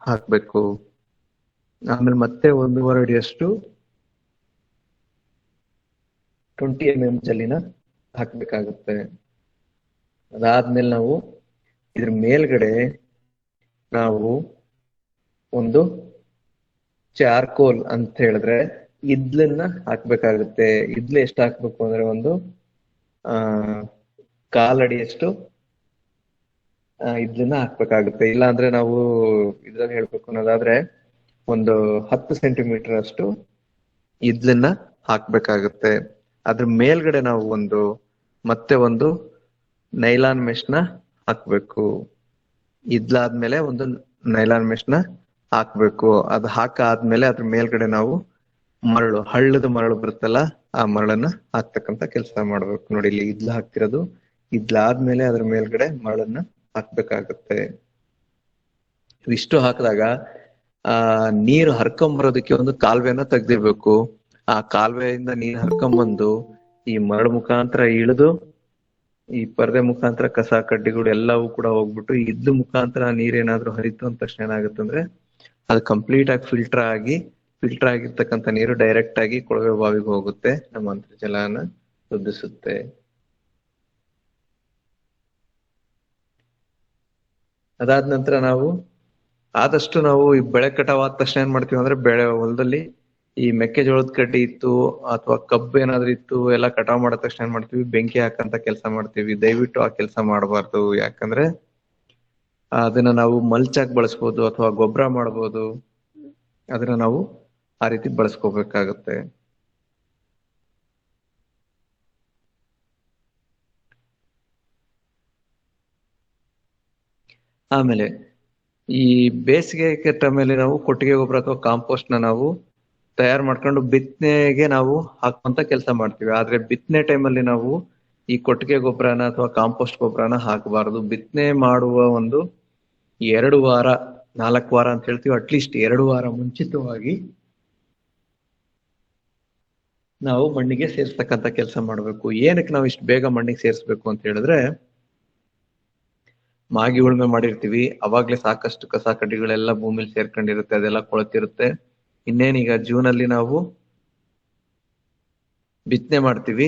ಹಾಕ್ಬೇಕು. ಆಮೇಲೆ ಮತ್ತೆ 1.5 ಅಡಿಯಷ್ಟು 20 mm ಜಲ್ಲಿನ ಹಾಕ್ಬೇಕಾಗುತ್ತೆ. ಅದಾದ್ಮೇಲೆ ನಾವು ಇದ್ರ ಮೇಲ್ಗಡೆ ನಾವು ಒಂದು ಚಾರ್ಕೋಲ್ ಅಂತ ಹೇಳಿದ್ರೆ ಇದ್ಲನ್ನ ಹಾಕ್ಬೇಕಾಗುತ್ತೆ. ಇದ್ಲು ಎಷ್ಟು ಹಾಕ್ಬೇಕು ಅಂದ್ರೆ, ಒಂದು 1/4 ಅಡಿಯಷ್ಟು ಇದ್ಲನ್ನ ಹಾಕ್ಬೇಕಾಗುತ್ತೆ. ಇಲ್ಲ ಅಂದ್ರೆ ನಾವು ಇದ್ರಲ್ಲಿ ಹೇಳ್ಬೇಕು ಅನ್ನೋದಾದ್ರೆ ಒಂದು 10 ಸೆಂಟಿಮೀಟರ್ ಅಷ್ಟು ಇದ್ಲನ್ನ ಹಾಕ್ಬೇಕಾಗುತ್ತೆ. ಅದ್ರ ಮೇಲ್ಗಡೆ ನಾವು ಮತ್ತೆ ಒಂದು ನೈಲಾನ್ ಮೆಶ್ ನ ಹಾಕ್ಬೇಕು. ಇದ್ಲಾದ್ಮೇಲೆ ಒಂದು ನೈಲಾನ್ ಮೆಶ್ ನ ಹಾಕ್ಬೇಕು. ಅದು ಹಾಕಾದ್ಮೇಲೆ ಅದ್ರ ಮೇಲ್ಗಡೆ ನಾವು ಹಳ್ಳದ ಮರಳು ಬರುತ್ತಲ್ಲ, ಆ ಮರಳನ್ನ ಹಾಕ್ತಕ್ಕಂತ ಕೆಲಸ ಮಾಡ್ಬೇಕು. ನೋಡಿ, ಇಲ್ಲಿ ಇದ್ಲ ಹಾಕ್ತಿರೋದು. ಇದ್ಲಾದ್ಮೇಲೆ ಅದ್ರ ಮೇಲ್ಗಡೆ ಮರಳನ್ನ ಹಾಕ್ಬೇಕಾಗತ್ತೆ. ಇಷ್ಟು ಹಾಕಿದಾಗ ನೀರು ಹರ್ಕೊಂಬರೋದಕ್ಕೆ ಒಂದು ಕಾಲುವೆನ ತೆಗ್ದಿರ್ಬೇಕು. ಆ ಕಾಲುವೆಯಿಂದ ನೀರ್ ಹರ್ಕೊಂಬಂದು ಈ ಮರಳು ಮುಖಾಂತರ ಇಳಿದು ಈ ಪರದೆ ಮುಖಾಂತರ ಕಸ ಕಡ್ಡಿಗಳು ಎಲ್ಲವೂ ಕೂಡ ಹೋಗ್ಬಿಟ್ಟು ಇದ್ಲು ಮುಖಾಂತರ ನೀರೇನಾದ್ರೂ ಹರಿತು ಅಂದ ತಕ್ಷಣ ಏನಾಗುತ್ತೆ ಅಂದ್ರೆ, ಅದು ಕಂಪ್ಲೀಟ್ ಆಗಿ ಫಿಲ್ಟರ್ ಆಗಿ ಫಿಲ್ಟರ್ ಆಗಿರ್ತಕ್ಕಂಥ ನೀರು ಡೈರೆಕ್ಟ್ ಆಗಿ ಕೊಳವೆ ಬಾವಿಗೆ ಹೋಗುತ್ತೆ, ನಮ್ಮ ಅಂತರ್ಜಲನ ವೃದ್ಧಿಸುತ್ತೆ. ಅದಾದ ನಂತರ ನಾವು ಆದಷ್ಟು ನಾವು ಈ ಬೆಳೆ ಕಟಾವಾದ ತಕ್ಷಣ ಏನ್ ಮಾಡ್ತೀವಿ ಅಂದ್ರೆ ಬೆಳೆ ಹೊಲದಲ್ಲಿ ಈ ಮೆಕ್ಕೆಜೋಳದ ಕಡ್ಡಿ ಇತ್ತು ಅಥವಾ ಕಬ್ಬು ಏನಾದ್ರು ಇತ್ತು ಎಲ್ಲ ಕಟಾವ್ ಮಾಡಿದ ತಕ್ಷಣ ಏನ್ ಮಾಡ್ತೀವಿ, ಬೆಂಕಿ ಹಾಕಂತ ಕೆಲಸ ಮಾಡ್ತೀವಿ. ದಯವಿಟ್ಟು ಆ ಕೆಲಸ ಮಾಡಬಾರ್ದು. ಯಾಕಂದ್ರೆ ಅದನ್ನ ನಾವು ಮಲ್ಚಾಗಿ ಬಳಸ್ಬೋದು ಅಥವಾ ಗೊಬ್ಬರ ಮಾಡ್ಬೋದು. ಅದನ್ನ ನಾವು ಆ ರೀತಿ ಬಳಸ್ಕೋಬೇಕಾಗತ್ತೆ. ಆಮೇಲೆ ಈ ಬೇಸಿಗೆ ಟೈಮಲ್ಲಿ ನಾವು ಕೊಟ್ಟಿಗೆ ಗೊಬ್ಬರ ಅಥವಾ ಕಾಂಪೋಸ್ಟ್ ನ ನಾವು ತಯಾರು ಮಾಡ್ಕೊಂಡು ಬಿತ್ತನೆಗೆ ನಾವು ಹಾಕುವಂತ ಕೆಲಸ ಮಾಡ್ತೀವಿ. ಆದ್ರೆ ಬಿತ್ತನೆ ಟೈಮಲ್ಲಿ ನಾವು ಈ ಕೊಟ್ಟಿಗೆ ಗೊಬ್ಬರನ ಅಥವಾ ಕಾಂಪೋಸ್ಟ್ ಗೊಬ್ಬರನ ಹಾಕಬಾರದು. ಬಿತ್ತನೆ ಮಾಡುವ ಒಂದು 2 ವಾರ 4 ವಾರ ಅಂತ ಹೇಳ್ತೀವಿ, ಅಟ್ಲೀಸ್ಟ್ 2 ವಾರ ಮುಂಚಿತವಾಗಿ ನಾವು ಮಣ್ಣಿಗೆ ಸೇರಿಸ್ತಕ್ಕಂಥ ಕೆಲಸ ಮಾಡ್ಬೇಕು. ಏನಕ್ಕೆ ನಾವು ಇಷ್ಟು ಬೇಗ ಮಣ್ಣಿಗೆ ಸೇರಿಸ್ಬೇಕು ಅಂತ ಹೇಳಿದ್ರೆ, ಮಾಗಿ ಉಳುಮೆ ಮಾಡಿರ್ತೀವಿ, ಅವಾಗ್ಲೇ ಸಾಕಷ್ಟು ಕಸ ಕಡ್ಡಿಗಳೆಲ್ಲ ಭೂಮಿಲಿ ಸೇರ್ಕೊಂಡಿರುತ್ತೆ, ಅದೆಲ್ಲ ಕೊಳತಿರುತ್ತೆ. ಇನ್ನೇನೀಗ ಜೂನ್ ಅಲ್ಲಿ ನಾವು ಬಿತ್ತನೆ ಮಾಡ್ತೀವಿ,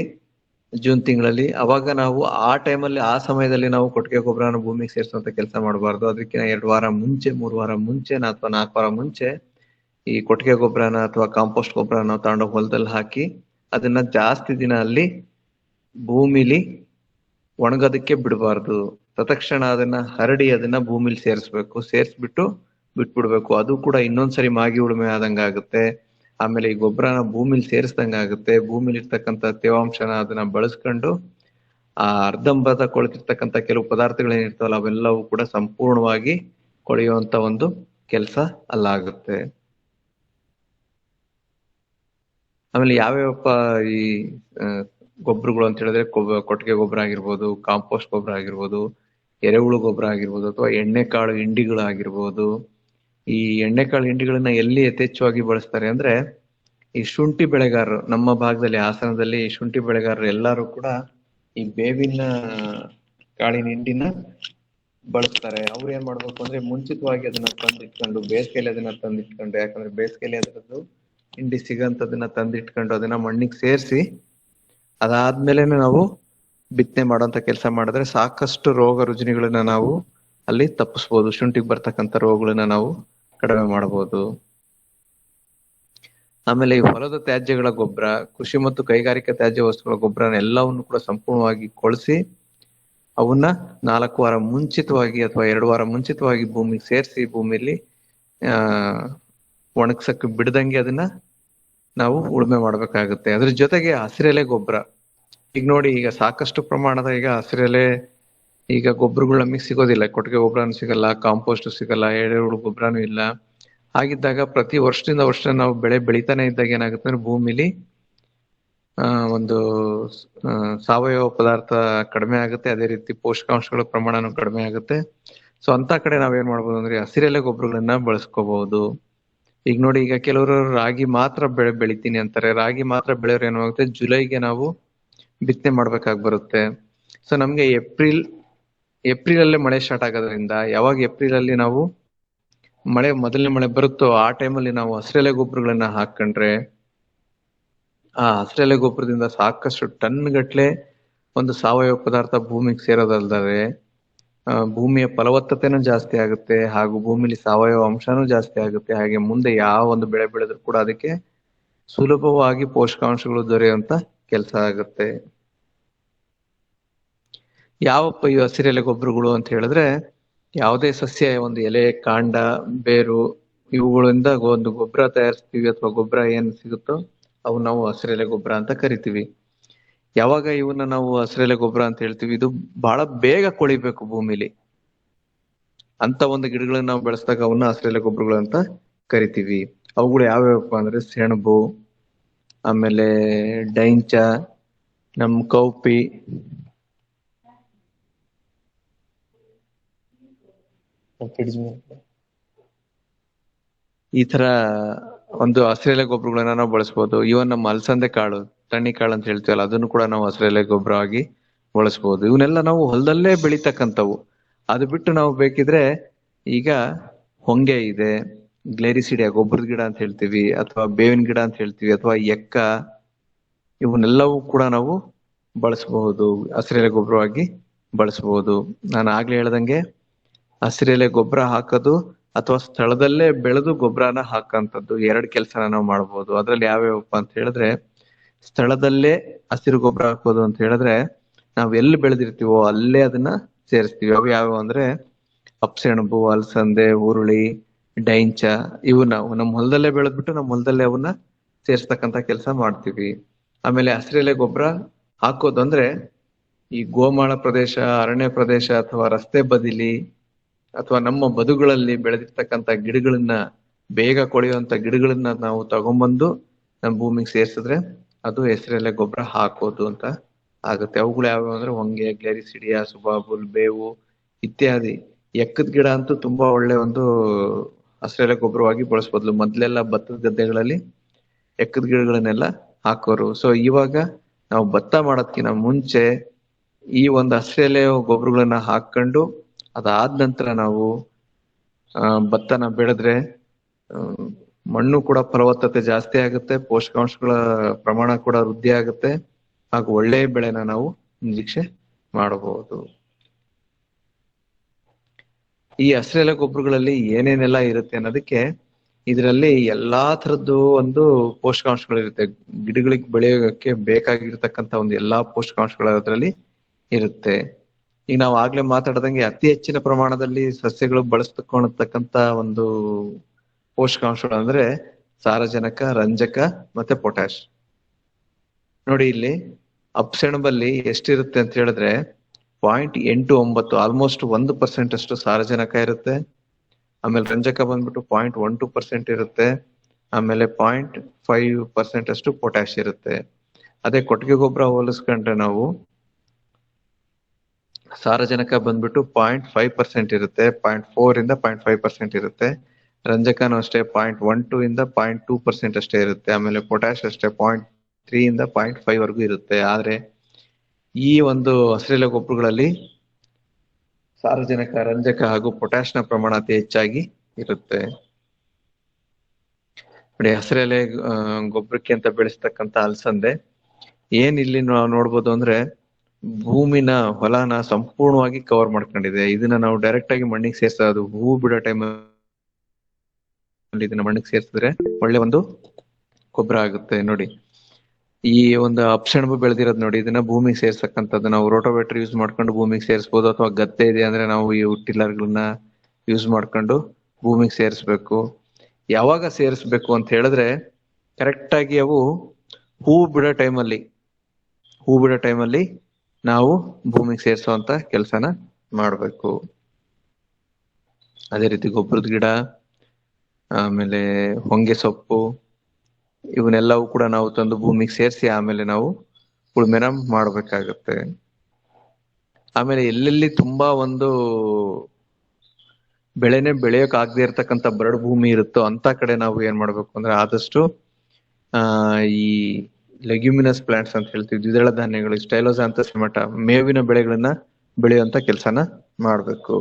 ಜೂನ್ ತಿಂಗಳಲ್ಲಿ. ಅವಾಗ ನಾವು ಆ ಟೈಮಲ್ಲಿ ಆ ಸಮಯದಲ್ಲಿ ನಾವು ಕೊಟ್ಟಿಗೆ ಗೊಬ್ಬರನ ಭೂಮಿಗೆ ಸೇರಿಸುವಂತ ಕೆಲಸ ಮಾಡಬಾರ್ದು. ಅದಕ್ಕೆ 2 ವಾರ ಮುಂಚೆ, 3 ವಾರ ಮುಂಚೆ ಅಥವಾ 4 ವಾರ ಮುಂಚೆ ಈ ಕೊಟ್ಟಿಗೆ ಗೊಬ್ಬರನ ಅಥವಾ ಕಾಂಪೋಸ್ಟ್ ಗೊಬ್ಬರ ನಾವು ತಗೊಂಡೋಗಿ ಹೊಲದಲ್ಲಿ ಹಾಕಿ ಅದನ್ನ ಜಾಸ್ತಿ ದಿನ ಅಲ್ಲಿ ಭೂಮಿಲಿ ಒಣಗೋದಕ್ಕೆ ಬಿಡಬಾರ್ದು. ತತ್ಕ್ಷಣ ಅದನ್ನ ಹರಡಿ ಅದನ್ನ ಭೂಮಿಲಿ ಸೇರಿಸ್ಬೇಕು. ಸೇರಿಸ್ಬಿಟ್ಟು ಬಿಟ್ಬಿಡ್ಬೇಕು. ಅದು ಕೂಡ ಇನ್ನೊಂದ್ಸರಿ ಮಾಗಿ ಉಳುಮೆ ಆದಂಗ ಆಗುತ್ತೆ. ಆಮೇಲೆ ಈ ಗೊಬ್ಬರನ ಭೂಮಿಲಿ ಸೇರಿಸ್ದಂಗ ಆಗುತ್ತೆ. ಭೂಮಿಲಿ ಇರ್ತಕ್ಕಂಥ ತೇವಾಂಶನ ಅದನ್ನ ಬಳಸ್ಕೊಂಡು ಆ ಅರ್ಧಂಬರ್ಧ ಕೊಳೆತಿರ್ತಕ್ಕಂಥ ಕೆಲವು ಪದಾರ್ಥಗಳೇನಿರ್ತಾವಲ್ಲ ಅವೆಲ್ಲವೂ ಕೂಡ ಸಂಪೂರ್ಣವಾಗಿ ಕೊಳೆಯುವಂತ ಒಂದು ಕೆಲಸ ಅಲ್ಲಾಗುತ್ತೆ. ಆಮೇಲೆ ಯಾವ್ಯಾವಪ್ಪ ಈ ಗೊಬ್ಬರಗಳು ಅಂತ ಹೇಳಿದ್ರೆ ಕೊಟ್ಟಿಗೆ ಗೊಬ್ಬರ ಆಗಿರ್ಬೋದು, ಕಾಂಪೋಸ್ಟ್ ಗೊಬ್ಬರ ಆಗಿರ್ಬೋದು, ಎರೆಹುಳು ಗೊಬ್ಬರ ಆಗಿರ್ಬೋದು, ಅಥವಾ ಎಣ್ಣೆಕಾಳು ಹಿಂಡಿಗಳಾಗಿರ್ಬೋದು. ಈ ಎಣ್ಣೆಕಾಳು ಹಿಂಡಿಗಳನ್ನ ಎಲ್ಲಿ ಯಥೇಚ್ಛವಾಗಿ ಬಳಸ್ತಾರೆ ಅಂದ್ರೆ ಈ ಶುಂಠಿ ಬೆಳೆಗಾರರು, ನಮ್ಮ ಭಾಗದಲ್ಲಿ ಹಾಸನದಲ್ಲಿ ಶುಂಠಿ ಬೆಳೆಗಾರರು ಎಲ್ಲರೂ ಕೂಡ ಈ ಬೇವಿನ ಕಾಳಿನ ಹಿಂಡಿನ ಬಳಸ್ತಾರೆ. ಅವ್ರು ಏನ್ ಮಾಡ್ಬೇಕು ಅಂದ್ರೆ ಮುಂಚಿತವಾಗಿ ಅದನ್ನ ತಂದಿಟ್ಕೊಂಡು, ಬೇಸಿಗೆಯಲ್ಲಿ ಅದನ್ನ ತಂದಿಟ್ಕೊಂಡು, ಯಾಕಂದ್ರೆ ಬೇಸಿಗೆಯಲ್ಲಿ ಅದರದ್ದು ಹಿಂಡಿ ಸಿಗಂತದನ್ನ ತಂದಿಟ್ಕೊಂಡು ಅದನ್ನ ಮಣ್ಣಿಗೆ ಸೇರಿಸಿ ಅದಾದ್ಮೇಲೆನೆ ನಾವು ಬಿತ್ತನೆ ಮಾಡುವಂತ ಕೆಲಸ ಮಾಡಿದ್ರೆ ಸಾಕಷ್ಟು ರೋಗ ರುಜಿನಗಳನ್ನ ನಾವು ಅಲ್ಲಿ ತಪ್ಪಿಸ್ಬೋದು. ಶುಂಠಿಗೆ ಬರ್ತಕ್ಕಂಥ ರೋಗಗಳನ್ನ ನಾವು ಕಡಿಮೆ ಮಾಡಬಹುದು. ಆಮೇಲೆ ಈ ಹೊಲದ ತ್ಯಾಜ್ಯಗಳ ಗೊಬ್ಬರ, ಕೃಷಿ ಮತ್ತು ಕೈಗಾರಿಕಾ ತ್ಯಾಜ್ಯ ವಸ್ತುಗಳ ಗೊಬ್ಬರನ ಎಲ್ಲವನ್ನು ಕೂಡ ಸಂಪೂರ್ಣವಾಗಿ ಕೊಳೆಸಿ ಅವನ್ನ 4 ವಾರ ಮುಂಚಿತವಾಗಿ ಅಥವಾ 2 ವಾರ ಮುಂಚಿತವಾಗಿ ಭೂಮಿಗೆ ಸೇರಿಸಿ ಭೂಮಿಲಿ ಒಣಗ್ಸಕ್ಕೆ ಬಿಡದಂಗೆ ಅದನ್ನ ನಾವು ಉಳುಮೆ ಮಾಡ್ಬೇಕಾಗುತ್ತೆ. ಅದ್ರ ಜೊತೆಗೆ ಹಸಿರೆಲೆ ಗೊಬ್ಬರ, ಈಗ ನೋಡಿ ಈಗ ಸಾಕಷ್ಟು ಪ್ರಮಾಣದ ಈಗ ಹಸಿರೆಲೆ ಈಗ ಗೊಬ್ಬರಗಳು ನಮಗೆ ಸಿಗೋದಿಲ್ಲ. ಕೊಟ್ಟಿಗೆ ಗೊಬ್ಬರನು ಸಿಗಲ್ಲ, ಕಾಂಪೋಸ್ಟ್ ಸಿಗಲ್ಲ, ಎರೆಹುಳು ಗೊಬ್ಬರನು ಇಲ್ಲ. ಹಾಗಿದ್ದಾಗ ಪ್ರತಿ ವರ್ಷದಿಂದ ವರ್ಷ ನಾವು ಬೆಳೆ ಬೆಳಿತಾನೆ ಇದ್ದಾಗ ಏನಾಗುತ್ತೆ ಅಂದ್ರೆ ಭೂಮಿಲಿ ಒಂದು ಸಾವಯವ ಪದಾರ್ಥ ಕಡಿಮೆ ಆಗುತ್ತೆ, ಅದೇ ರೀತಿ ಪೋಷಕಾಂಶಗಳ ಪ್ರಮಾಣನೂ ಕಡಿಮೆ ಆಗುತ್ತೆ. ಸೊ ಅಂತ ಕಡೆ ನಾವೇನ್ ಮಾಡ್ಬೋದು ಅಂದ್ರೆ ಹಸಿರೆಲೆ ಗೊಬ್ಬರಗಳನ್ನ ಬಳಸ್ಕೋಬಹುದು. ಈಗ ನೋಡಿ ಈಗ ಕೆಲವರು ರಾಗಿ ಮಾತ್ರ ಬೆಳಿತೀನಿ ಅಂತಾರೆ. ರಾಗಿ ಮಾತ್ರ ಬೆಳೆಯೋರು ಏನಾಗುತ್ತೆ, ಜುಲೈಗೆ ನಾವು ಬಿತ್ತನೆ ಮಾಡ್ಬೇಕಾಗಿ ಬರುತ್ತೆ. ಸೊ ನಮ್ಗೆ ಏಪ್ರಿಲ್ ಅಲ್ಲೇ ಮಳೆ ಸ್ಟಾರ್ಟ್ ಆಗೋದ್ರಿಂದ ಯಾವಾಗ ಏಪ್ರಿಲ್ ಅಲ್ಲಿ ನಾವು ಮೊದಲನೇ ಮಳೆ ಬರುತ್ತೋ ಆ ಟೈಮಲ್ಲಿ ನಾವು ಹಸಿರೆಲೆ ಗೊಬ್ಬರಗಳನ್ನ ಹಾಕೊಂಡ್ರೆ ಆ ಹಸಿರೆಲೆ ಗೊಬ್ಬರದಿಂದ ಸಾಕಷ್ಟು ಟನ್ ಗಟ್ಲೆ ಒಂದು ಸಾವಯವ ಪದಾರ್ಥ ಭೂಮಿಗೆ ಸೇರೋದಲ್ದರೆ ಭೂಮಿಯ ಫಲವತ್ತತೆನೂ ಜಾಸ್ತಿ ಆಗುತ್ತೆ, ಹಾಗೂ ಭೂಮಿಲಿ ಸಾವಯವ ಅಂಶನೂ ಜಾಸ್ತಿ ಆಗುತ್ತೆ. ಹಾಗೆ ಮುಂದೆ ಯಾವ ಒಂದು ಬೆಳೆ ಬೆಳೆದ್ರು ಕೂಡ ಅದಕ್ಕೆ ಸುಲಭವಾಗಿ ಪೋಷಕಾಂಶಗಳು ದೊರೆಯುವಂತ ಕೆಲಸ ಆಗುತ್ತೆ. ಯಾವಪ್ಪ ಈ ಹಸಿರೆಲೆ ಗೊಬ್ಬರಗಳು ಅಂತ ಹೇಳಿದ್ರೆ, ಯಾವುದೇ ಸಸ್ಯ ಒಂದು ಎಲೆ, ಕಾಂಡ, ಬೇರು ಇವುಗಳಿಂದ ಒಂದು ಗೊಬ್ಬರ ತಯಾರಿಸ್ತೀವಿ ಅಥವಾ ಗೊಬ್ಬರ ಏನ್ ಸಿಗುತ್ತೋ ಅವು ನಾವು ಹಸಿರೆಲೆ ಗೊಬ್ಬರ ಅಂತ ಕರಿತೀವಿ. ಯಾವಾಗ ಇವನ್ನ ನಾವು ಹಸಿರೆಲೆ ಗೊಬ್ಬರ ಅಂತ ಹೇಳ್ತೀವಿ, ಇದು ಬಹಳ ಬೇಗ ಕೊಳಿಬೇಕು ಭೂಮಿಲಿ. ಅಂತ ಒಂದು ಗಿಡಗಳನ್ನ ನಾವು ಬೆಳೆಸಿದಾಗ ಅವನ್ನ ಹಸಿರೆಲೆ ಗೊಬ್ಬರಗಳು ಅಂತ ಕರಿತೀವಿ. ಅವುಗಳು ಯಾವ್ಯಾವಪ್ಪ ಅಂದ್ರೆ ಸೆಣಬು, ಆಮೇಲೆ ಡೈಂಚ, ನಮ್ ಕೌಪಿ, ಈ ತರ ಒಂದು ಹಸಿರೆಲೆ ಗೊಬ್ಬರಗಳನ್ನ ನಾವು ಬಳಸ್ಬೋದು. ಇವನ್ ನಮ್ಮ ಅಲಸಂದೆ ಕಾಳು, ತಣ್ಣಿ ಕಾಳು ಅಂತ ಹೇಳ್ತೀವಲ್ಲ, ಅದನ್ನು ಕೂಡ ನಾವು ಹಸಿರೆಲೆ ಗೊಬ್ಬರ ಆಗಿ ಬಳಸ್ಬೋದು. ಇವನ್ನೆಲ್ಲ ನಾವು ಹೊಲದಲ್ಲೇ ಬೆಳಿತಕ್ಕಂಥವು. ಅದು ಬಿಟ್ಟು ನಾವು ಬೇಕಿದ್ರೆ ಈಗ ಹೊಂಗೆ ಇದೆ, ಗ್ಲೇರಿಸಿಡಿಯಾ ಗೊಬ್ಬರದ ಗಿಡ ಅಂತ ಹೇಳ್ತೀವಿ, ಅಥವಾ ಬೇವಿನ ಗಿಡ ಅಂತ ಹೇಳ್ತೀವಿ, ಅಥವಾ ಎಕ್ಕ, ಇವನ್ನೆಲ್ಲವೂ ಕೂಡ ನಾವು ಬಳಸಬಹುದು, ಹಸಿರೆಲೆ ಗೊಬ್ಬರವಾಗಿ ಬಳಸಬಹುದು. ನಾನು ಆಗ್ಲೇ ಹೇಳ್ದಂಗೆ ಹಸಿರೆಲೆ ಗೊಬ್ಬರ ಹಾಕೋದು ಅಥವಾ ಸ್ಥಳದಲ್ಲೇ ಬೆಳೆದು ಗೊಬ್ಬರನ ಹಾಕಂತದ್ದು ಎರಡ್ ಕೆಲಸನ ನಾವು ಮಾಡಬಹುದು. ಅದ್ರಲ್ಲಿ ಯಾವ್ಯಾವಪ್ಪ ಅಂತ ಹೇಳಿದ್ರೆ, ಸ್ಥಳದಲ್ಲೇ ಹಸಿರು ಗೊಬ್ಬರ ಹಾಕೋದು ಅಂತ ಹೇಳಿದ್ರೆ ನಾವ್ ಎಲ್ಲಿ ಬೆಳೆದಿರ್ತೀವೋ ಅಲ್ಲೇ ಅದನ್ನ ಸೇರಿಸ್ತೀವಿ. ಅವು ಯಾವ್ಯಾವ ಅಂದ್ರೆ ಅಪ್ಸೆಣಬು, ಅಲಸಂದೆ, ಹುರುಳಿ, ಡೈಂಚ, ಇವು ನಾವು ನಮ್ಮ ಹೊಲದಲ್ಲೇ ಬೆಳೆದ್ಬಿಟ್ಟು ನಮ್ಮ ಹೊಲದಲ್ಲೇ ಅವನ್ನ ಸೇರ್ಸ್ತಕ್ಕಂತ ಕೆಲಸ ಮಾಡ್ತೀವಿ. ಆಮೇಲೆ ಹಸಿರೆಲೆ ಗೊಬ್ಬರ ಹಾಕೋದು ಅಂದ್ರೆ ಈ ಗೋಮಾಳ ಪ್ರದೇಶ, ಅರಣ್ಯ ಪ್ರದೇಶ ಅಥವಾ ರಸ್ತೆ ಬದಿಲಿ ಅಥವಾ ನಮ್ಮ ಬದುಗಳಲ್ಲಿ ಬೆಳೆದಿರ್ತಕ್ಕಂತ ಗಿಡಗಳನ್ನ, ಬೇಗ ಕೊಳೆಯುವಂತ ಗಿಡಗಳನ್ನ ನಾವು ತಗೊಂಬಂದು ನಮ್ಮ ಭೂಮಿಗೆ ಸೇರ್ಸಿದ್ರೆ ಅದು ಹಸಿರೆಲೆ ಗೊಬ್ಬರ ಹಾಕೋದು ಅಂತ ಆಗುತ್ತೆ. ಅವುಗಳು ಯಾವ್ಯಾವ ಅಂದ್ರೆ ಹೊಂಗೆ, ಗ್ಲೇರಿಸಿಡಿಯಾ, ಸುಬಾಬುಲ್, ಬೇವು ಇತ್ಯಾದಿ. ಎಕ್ಕದ ಗಿಡ ಅಂತೂ ತುಂಬಾ ಒಳ್ಳೆ ಒಂದು ಹಸಿರೆಲೆ ಗೊಬ್ಬರವಾಗಿ ಬಳಸಬಹುದು. ಮೊದ್ಲೆಲ್ಲ ಭತ್ತದ ಗದ್ದೆಗಳಲ್ಲಿ ಎಕ್ಕದ ಗಿಡಗಳನ್ನೆಲ್ಲ ಹಾಕೋರು. ಸೊ ಇವಾಗ ನಾವು ಭತ್ತ ಮಾಡೋದ್ಕಿಂತ ಮುಂಚೆ ಈ ಒಂದು ಹಸಿರೆಲೆ ಗೊಬ್ಬರಗಳನ್ನ ಹಾಕೊಂಡು ಅದಾದ ನಂತರ ನಾವು ಭತ್ತನ ಬೆಳೆದ್ರೆ ಮಣ್ಣು ಕೂಡ ಫಲವತ್ತತೆ ಜಾಸ್ತಿ ಆಗುತ್ತೆ, ಪೋಷಕಾಂಶಗಳ ಪ್ರಮಾಣ ಕೂಡ ವೃದ್ಧಿ ಆಗುತ್ತೆ, ಹಾಗೂ ಒಳ್ಳೆಯ ಬೆಳೆನ ನಾವು ನಿರೀಕ್ಷೆ ಮಾಡಬಹುದು. ಈ ಹಸಿರೆಲೆ ಗೊಬ್ಬರಗಳಲ್ಲಿ ಏನೇನೆಲ್ಲ ಇರುತ್ತೆ ಅನ್ನೋದಕ್ಕೆ, ಇದರಲ್ಲಿ ಎಲ್ಲಾ ತರದ್ದು ಒಂದು ಪೋಷಕಾಂಶಗಳಿರುತ್ತೆ. ಗಿಡಗಳಿಗೆ ಬೆಳೆಯೋಕೆ ಬೇಕಾಗಿರ್ತಕ್ಕಂಥ ಒಂದು ಎಲ್ಲಾ ಪೋಷಕಾಂಶಗಳು ಅದರಲ್ಲಿ ಇರುತ್ತೆ. ಈಗ ನಾವು ಆಗ್ಲೇ ಮಾತಾಡ್ದಂಗೆ ಅತಿ ಹೆಚ್ಚಿನ ಪ್ರಮಾಣದಲ್ಲಿ ಸಸ್ಯಗಳು ಬಳಸ್ತಕ್ಕಂತ ಒಂದು ಪೋಷಕಾಂಶಗಳು ಅಂದ್ರೆ ಸಾರಜನಕ, ರಂಜಕ ಮತ್ತೆ ಪೊಟ್ಯಾಶ್. ನೋಡಿ ಇಲ್ಲಿ ಅಪ್ಸೆಣಬಲ್ಲಿ ಎಷ್ಟಿರುತ್ತೆ ಅಂತ ಹೇಳಿದ್ರೆ 0.89, ಆಲ್ಮೋಸ್ಟ್ 1% ಅಷ್ಟು ಸಾರಜನಕ ಇರುತ್ತೆ. ಆಮೇಲೆ ರಂಜಕ ಬಂದ್ಬಿಟ್ಟು 0.12% ಇರುತ್ತೆ. ಆಮೇಲೆ 0.5% ಅಷ್ಟು ಪೊಟ್ಯಾಶ್ ಇರುತ್ತೆ. ಅದೇ ಕೊಟ್ಟಿಗೆ ಗೊಬ್ಬರ ಹೋಲಿಸ್ಕೊಂಡ್ರೆ ನಾವು ಸಾರಜನಕ ಬಂದ್ಬಿಟ್ಟು 0.5% ಇರುತ್ತೆ, 0.4 ಇಂದ 0.5% ಇರುತ್ತೆ. ರಂಜಕನೂ ಅಷ್ಟೇ 0.12 ಇಂದ 0.2% ಅಷ್ಟೇ ಇರುತ್ತೆ. ಆಮೇಲೆ ಪೊಟ್ಯಾಶ್ ಅಷ್ಟೇ 0.3 ಇಂದ 0.5 ವರೆಗೂ ಇರುತ್ತೆ. ಆದ್ರೆ ಈ ಒಂದು ಹಸಿರೆಲೆ ಗೊಬ್ಬರಗಳಲ್ಲಿ ಸಾರಜನಕ, ರಂಜಕ ಹಾಗೂ ಪೊಟ್ಯಾಶ್ ನ ಪ್ರಮಾಣ ಅತಿ ಹೆಚ್ಚಾಗಿ ಇರುತ್ತೆ. ನೋಡಿ, ಹಸಿರೆಲೆ ಗೊಬ್ಬರಕ್ಕೆ ಅಂತ ಬೆಳೆಸ್ತಕ್ಕಂತ ಅಲಸಂದೆ ಏನ್ ಇಲ್ಲಿ ನಾವು ನೋಡ್ಬೋದು ಅಂದ್ರೆ ಭೂಮಿನ, ಹೊಲನ ಸಂಪೂರ್ಣವಾಗಿ ಕವರ್ ಮಾಡ್ಕೊಂಡಿದೆ. ಇದನ್ನ ನಾವು ಡೈರೆಕ್ಟ್ ಆಗಿ ಮಣ್ಣಿಗೆ ಸೇರ್ಸೋದು, ಹೂ ಬಿಡೋ ಟೈಮ್ ಇದನ್ನ ಮಣ್ಣಿಗೆ ಸೇರ್ಸಿದ್ರೆ ಒಳ್ಳೆ ಒಂದು ಗೊಬ್ಬರ ಆಗುತ್ತೆ. ನೋಡಿ, ಈ ಒಂದು ಅಪ್ಸೆಣಬು ಬೆಳೆದಿರೋದು ನೋಡಿ, ಇದನ್ನ ಭೂಮಿಗೆ ಸೇರ್ಸಕ್ಕಂಥದ್ದು ನಾವು ರೋಟೋವೇಟರ್ ಯೂಸ್ ಮಾಡ್ಕೊಂಡು ಭೂಮಿಗೆ ಸೇರಿಸಬಹುದು, ಅಥವಾ ಗದ್ದೆ ಇದೆ ಅಂದ್ರೆ ನಾವು ಈ ಟಿಲ್ಲರ್ಗಳನ್ನ ಯೂಸ್ ಮಾಡ್ಕೊಂಡು ಭೂಮಿಗೆ ಸೇರಿಸ್ಬೇಕು. ಯಾವಾಗ ಸೇರಿಸ್ಬೇಕು ಅಂತ ಹೇಳಿದ್ರೆ ಕರೆಕ್ಟ್ ಆಗಿ ಅವು ಹೂ ಬಿಡೋ ಟೈಮಲ್ಲಿ ನಾವು ಭೂಮಿಗೆ ಸೇರಿಸುವಂತ ಕೆಲಸನ ಮಾಡ್ಬೇಕು. ಅದೇ ರೀತಿ ಗೊಬ್ಬರದ ಗಿಡ, ಆಮೇಲೆ ಹೊಂಗೆ ಸೊಪ್ಪು, ಇವನ್ನೆಲ್ಲವೂ ಕೂಡ ನಾವು ತಂದು ಭೂಮಿಗೆ ಸೇರಿಸಿ ಆಮೇಲೆ ನಾವು ಉಳುಮೆನ ಮಾಡ್ಬೇಕಾಗತ್ತೆ. ಆಮೇಲೆ ಎಲ್ಲೆಲ್ಲಿ ತುಂಬಾ ಒಂದು ಬೆಳೆನೆ ಬೆಳೆಯೋಕ್ ಆಗದೆ ಇರ್ತಕ್ಕಂಥ ಬರಡು ಭೂಮಿ ಇರುತ್ತೋ ಅಂತ ಕಡೆ ನಾವು ಏನ್ ಮಾಡ್ಬೇಕು ಅಂದ್ರೆ ಆದಷ್ಟು ಈ ಲೆಗ್ಯುಮಿನಸ್ ಪ್ಲಾಂಟ್ಸ್ ಅಂತ ಹೇಳ್ತೀವಿ, ದ್ವಿದಳ ಧಾನ್ಯಗಳು, ಸ್ಟೈಲೋಸಾಂಥಸ್ ಸಿಮಟ, ಮೇವಿನ ಬೆಳೆಗಳನ್ನ ಬೆಳೆಯುವಂತ ಕೆಲಸನ ಮಾಡ್ಬೇಕು.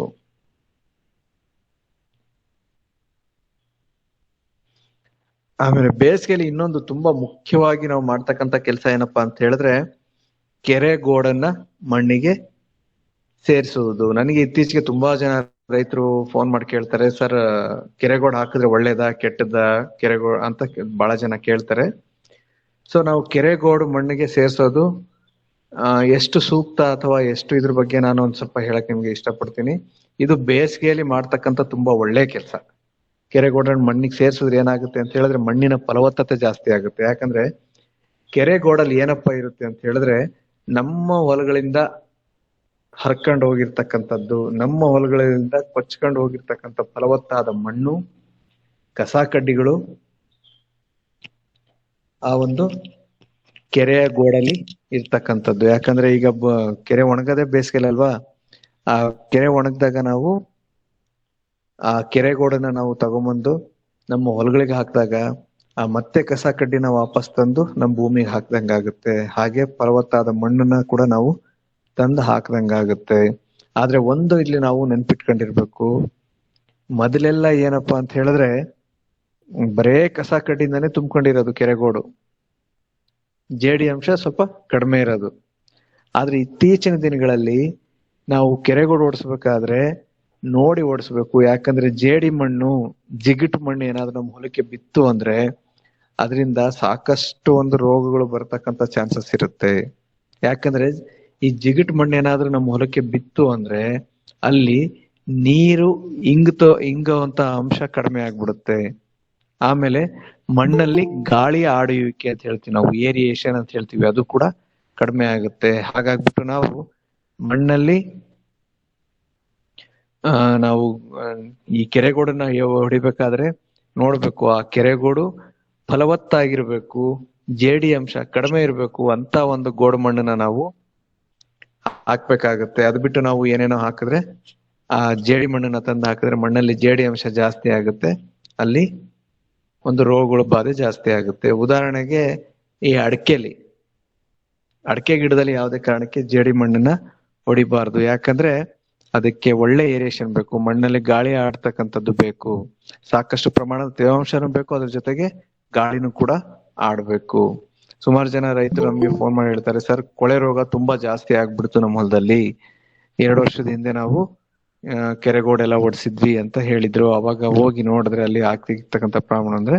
ಆಮೇಲೆ ಬೇಸಿಗೆಯಲ್ಲಿ ಇನ್ನೊಂದು ತುಂಬಾ ಮುಖ್ಯವಾಗಿ ನಾವು ಮಾಡ್ತಕ್ಕಂಥ ಕೆಲಸ ಏನಪ್ಪಾ ಅಂತ ಹೇಳಿದ್ರೆ ಕೆರೆ ಗೋಡನ್ನ ಮಣ್ಣಿಗೆ ಸೇರಿಸುವುದು. ನನಗೆ ಇತ್ತೀಚೆಗೆ ತುಂಬಾ ಜನ ರೈತರು ಫೋನ್ ಮಾಡಿ ಕೇಳ್ತಾರೆ, ಸರ್ ಕೆರೆಗೋಡ್ ಹಾಕಿದ್ರೆ ಒಳ್ಳೇದಾ ಕೆಟ್ಟದ ಕೆರೆಗೋಡ್ ಅಂತ ಬಹಳ ಜನ ಕೇಳ್ತಾರೆ. ಸೊ ನಾವು ಕೆರೆಗೋಡು ಮಣ್ಣಿಗೆ ಸೇರ್ಸೋದು ಎಷ್ಟು ಸೂಕ್ತ ಅಥವಾ ಎಷ್ಟು ಇದ್ರ ಬಗ್ಗೆ ನಾನು ಒಂದ್ ಸ್ವಲ್ಪ ಹೇಳಕ್ ನಿಮ್ಗೆ ಇಷ್ಟಪಡ್ತೀನಿ. ಇದು ಬೇಸಿಗೆಯಲ್ಲಿ ಮಾಡ್ತಕ್ಕಂಥ ತುಂಬಾ ಒಳ್ಳೆ ಕೆಲಸ. ಕೆರೆಗೋಡನ್ನ ಮಣ್ಣಿಗೆ ಸೇರ್ಸಿದ್ರೆ ಏನಾಗುತ್ತೆ ಅಂತ ಹೇಳಿದ್ರೆ ಮಣ್ಣಿನ ಫಲವತ್ತತೆ ಜಾಸ್ತಿ ಆಗುತ್ತೆ. ಯಾಕಂದ್ರೆ ಕೆರೆಗೋಡಲ್ಲಿ ಏನಪ್ಪಾ ಇರುತ್ತೆ ಅಂತ ಹೇಳಿದ್ರೆ ನಮ್ಮ ಹೊಲಗಳಿಂದ ಹರ್ಕೊಂಡು ಹೋಗಿರ್ತಕ್ಕಂಥದ್ದು, ನಮ್ಮ ಹೊಲಗಳಿಂದ ಕೊಚ್ಕೊಂಡು ಹೋಗಿರ್ತಕ್ಕಂಥ ಫಲವತ್ತಾದ ಮಣ್ಣು, ಕಸ ಕಡ್ಡಿಗಳು ಆ ಒಂದು ಕೆರೆಯ ಗೋಡಲ್ಲಿ ಇರ್ತಕ್ಕಂಥದ್ದು. ಯಾಕಂದ್ರೆ ಈಗ ಕೆರೆ ಒಣಗದೆ ಬೇಸಿಗೆಲಿ ಅಲ್ವಾ, ಆ ಕೆರೆ ಒಣಗಿದಾಗ ನಾವು ಆ ಕೆರೆಗೋಡನ್ನ ನಾವು ತಗೊಂಬಂದು ನಮ್ಮ ಹೊಲಗಳಿಗೆ ಹಾಕಿದಾಗ ಆ ಮತ್ತೆ ಕಸ ಕಡ್ಡಿನ ವಾಪಸ್ ತಂದು ನಮ್ಮ ಭೂಮಿಗೆ ಹಾಕ್ದಂಗಾಗುತ್ತೆ. ಹಾಗೆ ಫಲವತ್ತಾದ ಮಣ್ಣನ್ನ ಕೂಡ ನಾವು ತಂದು ಹಾಕ್ದಂಗಾಗುತ್ತೆ. ಆದ್ರೆ ಒಂದು ಇಲ್ಲಿ ನಾವು ನೆನ್ಪಿಟ್ಕೊಂಡಿರ್ಬೇಕು, ಮೊದಲೆಲ್ಲ ಏನಪ್ಪಾ ಅಂತ ಹೇಳಿದ್ರೆ ಬರೇ ಕಸ ಕಡ್ಡಿಂದಾನೇ ತುಂಬಿಕೊಂಡಿರೋದು ಕೆರೆಗೋಡು. ಜೇಡಿ ಅಂಶ ಸ್ವಲ್ಪ ಕಡಿಮೆ ಇರೋದು. ಆದ್ರೆ ಇತ್ತೀಚಿನ ದಿನಗಳಲ್ಲಿ ನಾವು ಕೆರೆಗೋಡು ಓಡಿಸ್ಬೇಕಾದ್ರೆ ನೋಡಿ ಓಡಿಸ್ಬೇಕು. ಯಾಕಂದ್ರೆ ಜೇಡಿ ಮಣ್ಣು, ಜಿಗಿಟು ಮಣ್ಣು ಏನಾದ್ರು ನಮ್ಮ ಹೊಲಕ್ಕೆ ಬಿತ್ತು ಅಂದ್ರೆ ಅದರಿಂದ ಸಾಕಷ್ಟು ಒಂದು ರೋಗಗಳು ಬರ್ತಕ್ಕಂತ ಚಾನ್ಸಸ್ ಇರುತ್ತೆ. ಯಾಕಂದ್ರೆ ಈ ಜಿಗಿಟು ಮಣ್ಣು ಏನಾದ್ರೂ ನಮ್ಮ ಹೊಲಕ್ಕೆ ಬಿತ್ತು ಅಂದ್ರೆ ಅಲ್ಲಿ ನೀರು ಇಂಗುವಂತ ಅಂಶ ಕಡಿಮೆ ಆಗ್ಬಿಡುತ್ತೆ. ಆಮೇಲೆ ಮಣ್ಣಲ್ಲಿ ಗಾಳಿ ಆಡುವಿಕೆ ಅಂತ ಹೇಳ್ತೀವಿ ನಾವು, ಏರಿಯೇಷನ್ ಅಂತ ಹೇಳ್ತೀವಿ, ಅದು ಕೂಡ ಕಡಿಮೆ ಆಗುತ್ತೆ. ಹಾಗಾಗ್ಬಿಟ್ಟು ನಾವು ಮಣ್ಣಲ್ಲಿ ನಾವು ಈ ಕೆರೆಗೋಡನ್ನ ಹೊಡಿಬೇಕಾದ್ರೆ ನೋಡ್ಬೇಕು, ಆ ಕೆರೆಗೋಡು ಫಲವತ್ತಾಗಿರ್ಬೇಕು, ಜೇಡಿ ಅಂಶ ಕಡಿಮೆ ಇರ್ಬೇಕು ಅಂತ ಒಂದು ಗೋಡು ಮಣ್ಣನ್ನ ನಾವು ಹಾಕ್ಬೇಕಾಗತ್ತೆ. ಅದು ಬಿಟ್ಟು ನಾವು ಏನೇನೋ ಹಾಕಿದ್ರೆ, ಆ ಜೇಡಿ ಮಣ್ಣನ್ನ ತಂದು ಹಾಕಿದ್ರೆ ಮಣ್ಣಲ್ಲಿ ಜೇಡಿ ಅಂಶ ಜಾಸ್ತಿ ಆಗುತ್ತೆ, ಅಲ್ಲಿ ಒಂದು ರೋಗಗಳ ಬಾಧೆ ಜಾಸ್ತಿ ಆಗುತ್ತೆ. ಉದಾಹರಣೆಗೆ ಈ ಅಡಕೆ ಗಿಡದಲ್ಲಿ ಯಾವುದೇ ಕಾರಣಕ್ಕೆ ಜೇಡಿ ಮಣ್ಣನ್ನ ಹೊಡಿಬಾರ್ದು. ಯಾಕಂದ್ರೆ ಅದಕ್ಕೆ ಒಳ್ಳೆ ಏರಿಯೇಷನ್ ಬೇಕು, ಮಣ್ಣಲ್ಲಿ ಗಾಳಿ ಆಡ್ತಕ್ಕಂಥದ್ದು ಬೇಕು, ಸಾಕಷ್ಟು ಪ್ರಮಾಣದ ತೇವಾಂಶನೂ ಬೇಕು, ಅದ್ರ ಜೊತೆಗೆ ಗಾಳಿನೂ ಕೂಡ ಆಡ್ಬೇಕು. ಸುಮಾರು ಜನ ರೈತರು ನಮ್ಗೆ ಫೋನ್ ಮಾಡಿ ಹೇಳ್ತಾರೆ, ಸರ್ ಕೊಳೆ ರೋಗ ತುಂಬಾ ಜಾಸ್ತಿ ಆಗ್ಬಿಡ್ತು ನಮ್ಮ ಹೊಲದಲ್ಲಿ, 2 ವರ್ಷದ ಹಿಂದೆ ನಾವು ಕೆರೆಗೋಡೆಲ್ಲ ಓಡಿಸಿದ್ವಿ ಅಂತ ಹೇಳಿದ್ರು. ಅವಾಗ ಹೋಗಿ ನೋಡಿದ್ರೆ ಅಲ್ಲಿ ಆಗ್ತಿರ್ತಕ್ಕಂಥ ಪ್ರಮಾಣ ಅಂದ್ರೆ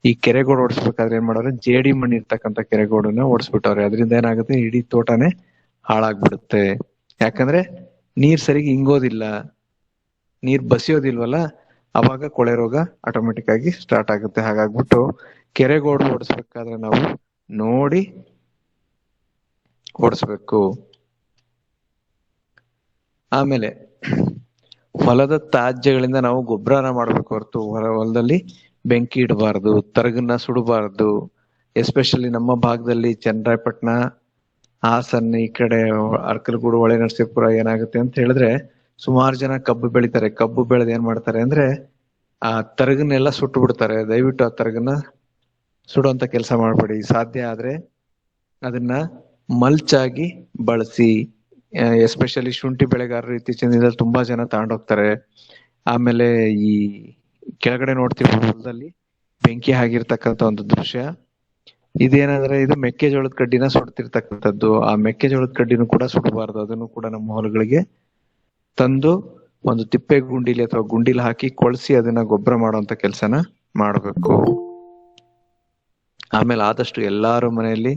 ಈ ಕೆರೆಗೋಡು ಓಡಿಸ್ಬೇಕಾದ್ರೆ ಏನ್ ಮಾಡೋರು, ಜೇಡಿ ಮಣ್ಣು ಇರ್ತಕ್ಕಂಥ ಕೆರೆಗೋಡನ್ನ ಓಡಿಸ್ಬಿಟ್ಟವ್ರೆ. ಅದರಿಂದ ಏನಾಗುತ್ತೆ, ಇಡೀ ತೋಟನೇ ಹಾಳಾಗ್ಬಿಡುತ್ತೆ. ಯಾಕಂದ್ರೆ ನೀರ್ ಸರಿಗೆ ಇಂಗೋದಿಲ್ಲ, ನೀರ್ ಬಸಿಯೋದಿಲ್ವಲ್ಲ, ಅವಾಗ ಕೊಳೆ ರೋಗ ಆಟೋಮೆಟಿಕ್ ಆಗಿ ಸ್ಟಾರ್ಟ್ ಆಗುತ್ತೆ. ಹಾಗಾಗ್ಬಿಟ್ಟು ಕೆರೆಗೋಡು ಓಡಿಸ್ಬೇಕಾದ್ರೆ ನಾವು ನೋಡಿ ಓಡಿಸ್ಬೇಕು. ಆಮೇಲೆ ಹೊಲದ ತ್ಯಾಜ್ಯಗಳಿಂದ ನಾವು ಗೊಬ್ಬರನ ಮಾಡ್ಬೇಕು ಹೊರತು ಹೊಲದಲ್ಲಿ ಬೆಂಕಿ ಇಡಬಾರ್ದು, ತರಗನ್ನ ಸುಡಬಾರ್ದು. ಎಸ್ಪೆಷಲಿ ನಮ್ಮ ಭಾಗದಲ್ಲಿ ಚನ್ನರಾಯಪಟ್ಟಣ, ಹಾಸನ್, ಈ ಕಡೆ ಅರ್ಕಲಗೂಡು, ಹೊಳೆ ನರಸೀಪುರ ಏನಾಗುತ್ತೆ ಅಂತ ಹೇಳಿದ್ರೆ ಸುಮಾರು ಜನ ಕಬ್ಬು ಬೆಳಿತಾರೆ. ಕಬ್ಬು ಬೆಳೆದ್ ಏನ್ ಮಾಡ್ತಾರೆ ಅಂದ್ರೆ ಆ ತರಗನ್ನೆಲ್ಲ ಸುಟ್ಟು ಬಿಡ್ತಾರೆ. ದಯವಿಟ್ಟು ಆ ತರಗನ್ನ ಸುಡುವಂತ ಕೆಲಸ ಮಾಡ್ಬೇಡಿ. ಸಾಧ್ಯ ಆದ್ರೆ ಅದನ್ನ ಮಲ್ಚಾಗಿ ಬಳಸಿ. ಎಸ್ಪೆಷಲಿ ಶುಂಠಿ ಬೆಳೆಗಾರರು ಇತ್ತೀಚಿನ ದಿನದಲ್ಲಿ ತುಂಬಾ ಜನ ತಗೊಂಡೋಗ್ತಾರೆ. ಆಮೇಲೆ ಈ ಕೆಳಗಡೆ ನೋಡ್ತೀವಿ ಹೊಲದಲ್ಲಿ ಬೆಂಕಿ ಆಗಿರ್ತಕ್ಕಂಥ ಒಂದು ದೃಶ್ಯ. ಇದೇನಂದ್ರೆ ಇದು ಮೆಕ್ಕೆಜೋಳದ ಕಡ್ಡಿನ ಸುಡ್ತಿರ್ತಕ್ಕಂಥದ್ದು. ಆ ಮೆಕ್ಕೆಜೋಳದ ಕಡ್ಡಿನೂ ಕೂಡ ಸುಡಬಾರ್ದು. ಅದನ್ನು ಕೂಡ ನಮ್ಮ ಹೊಲಗಳಿಗೆ ತಂದು ಒಂದು ತಿಪ್ಪೆ ಗುಂಡಿಲಿ ಅಥವಾ ಗುಂಡಿಲಿ ಹಾಕಿ ಕೊಳಸಿ ಅದನ್ನ ಗೊಬ್ಬರ ಮಾಡುವಂತ ಕೆಲಸನ ಮಾಡ್ಬೇಕು. ಆಮೇಲೆ ಆದಷ್ಟು ಎಲ್ಲಾರು ಮನೆಯಲ್ಲಿ,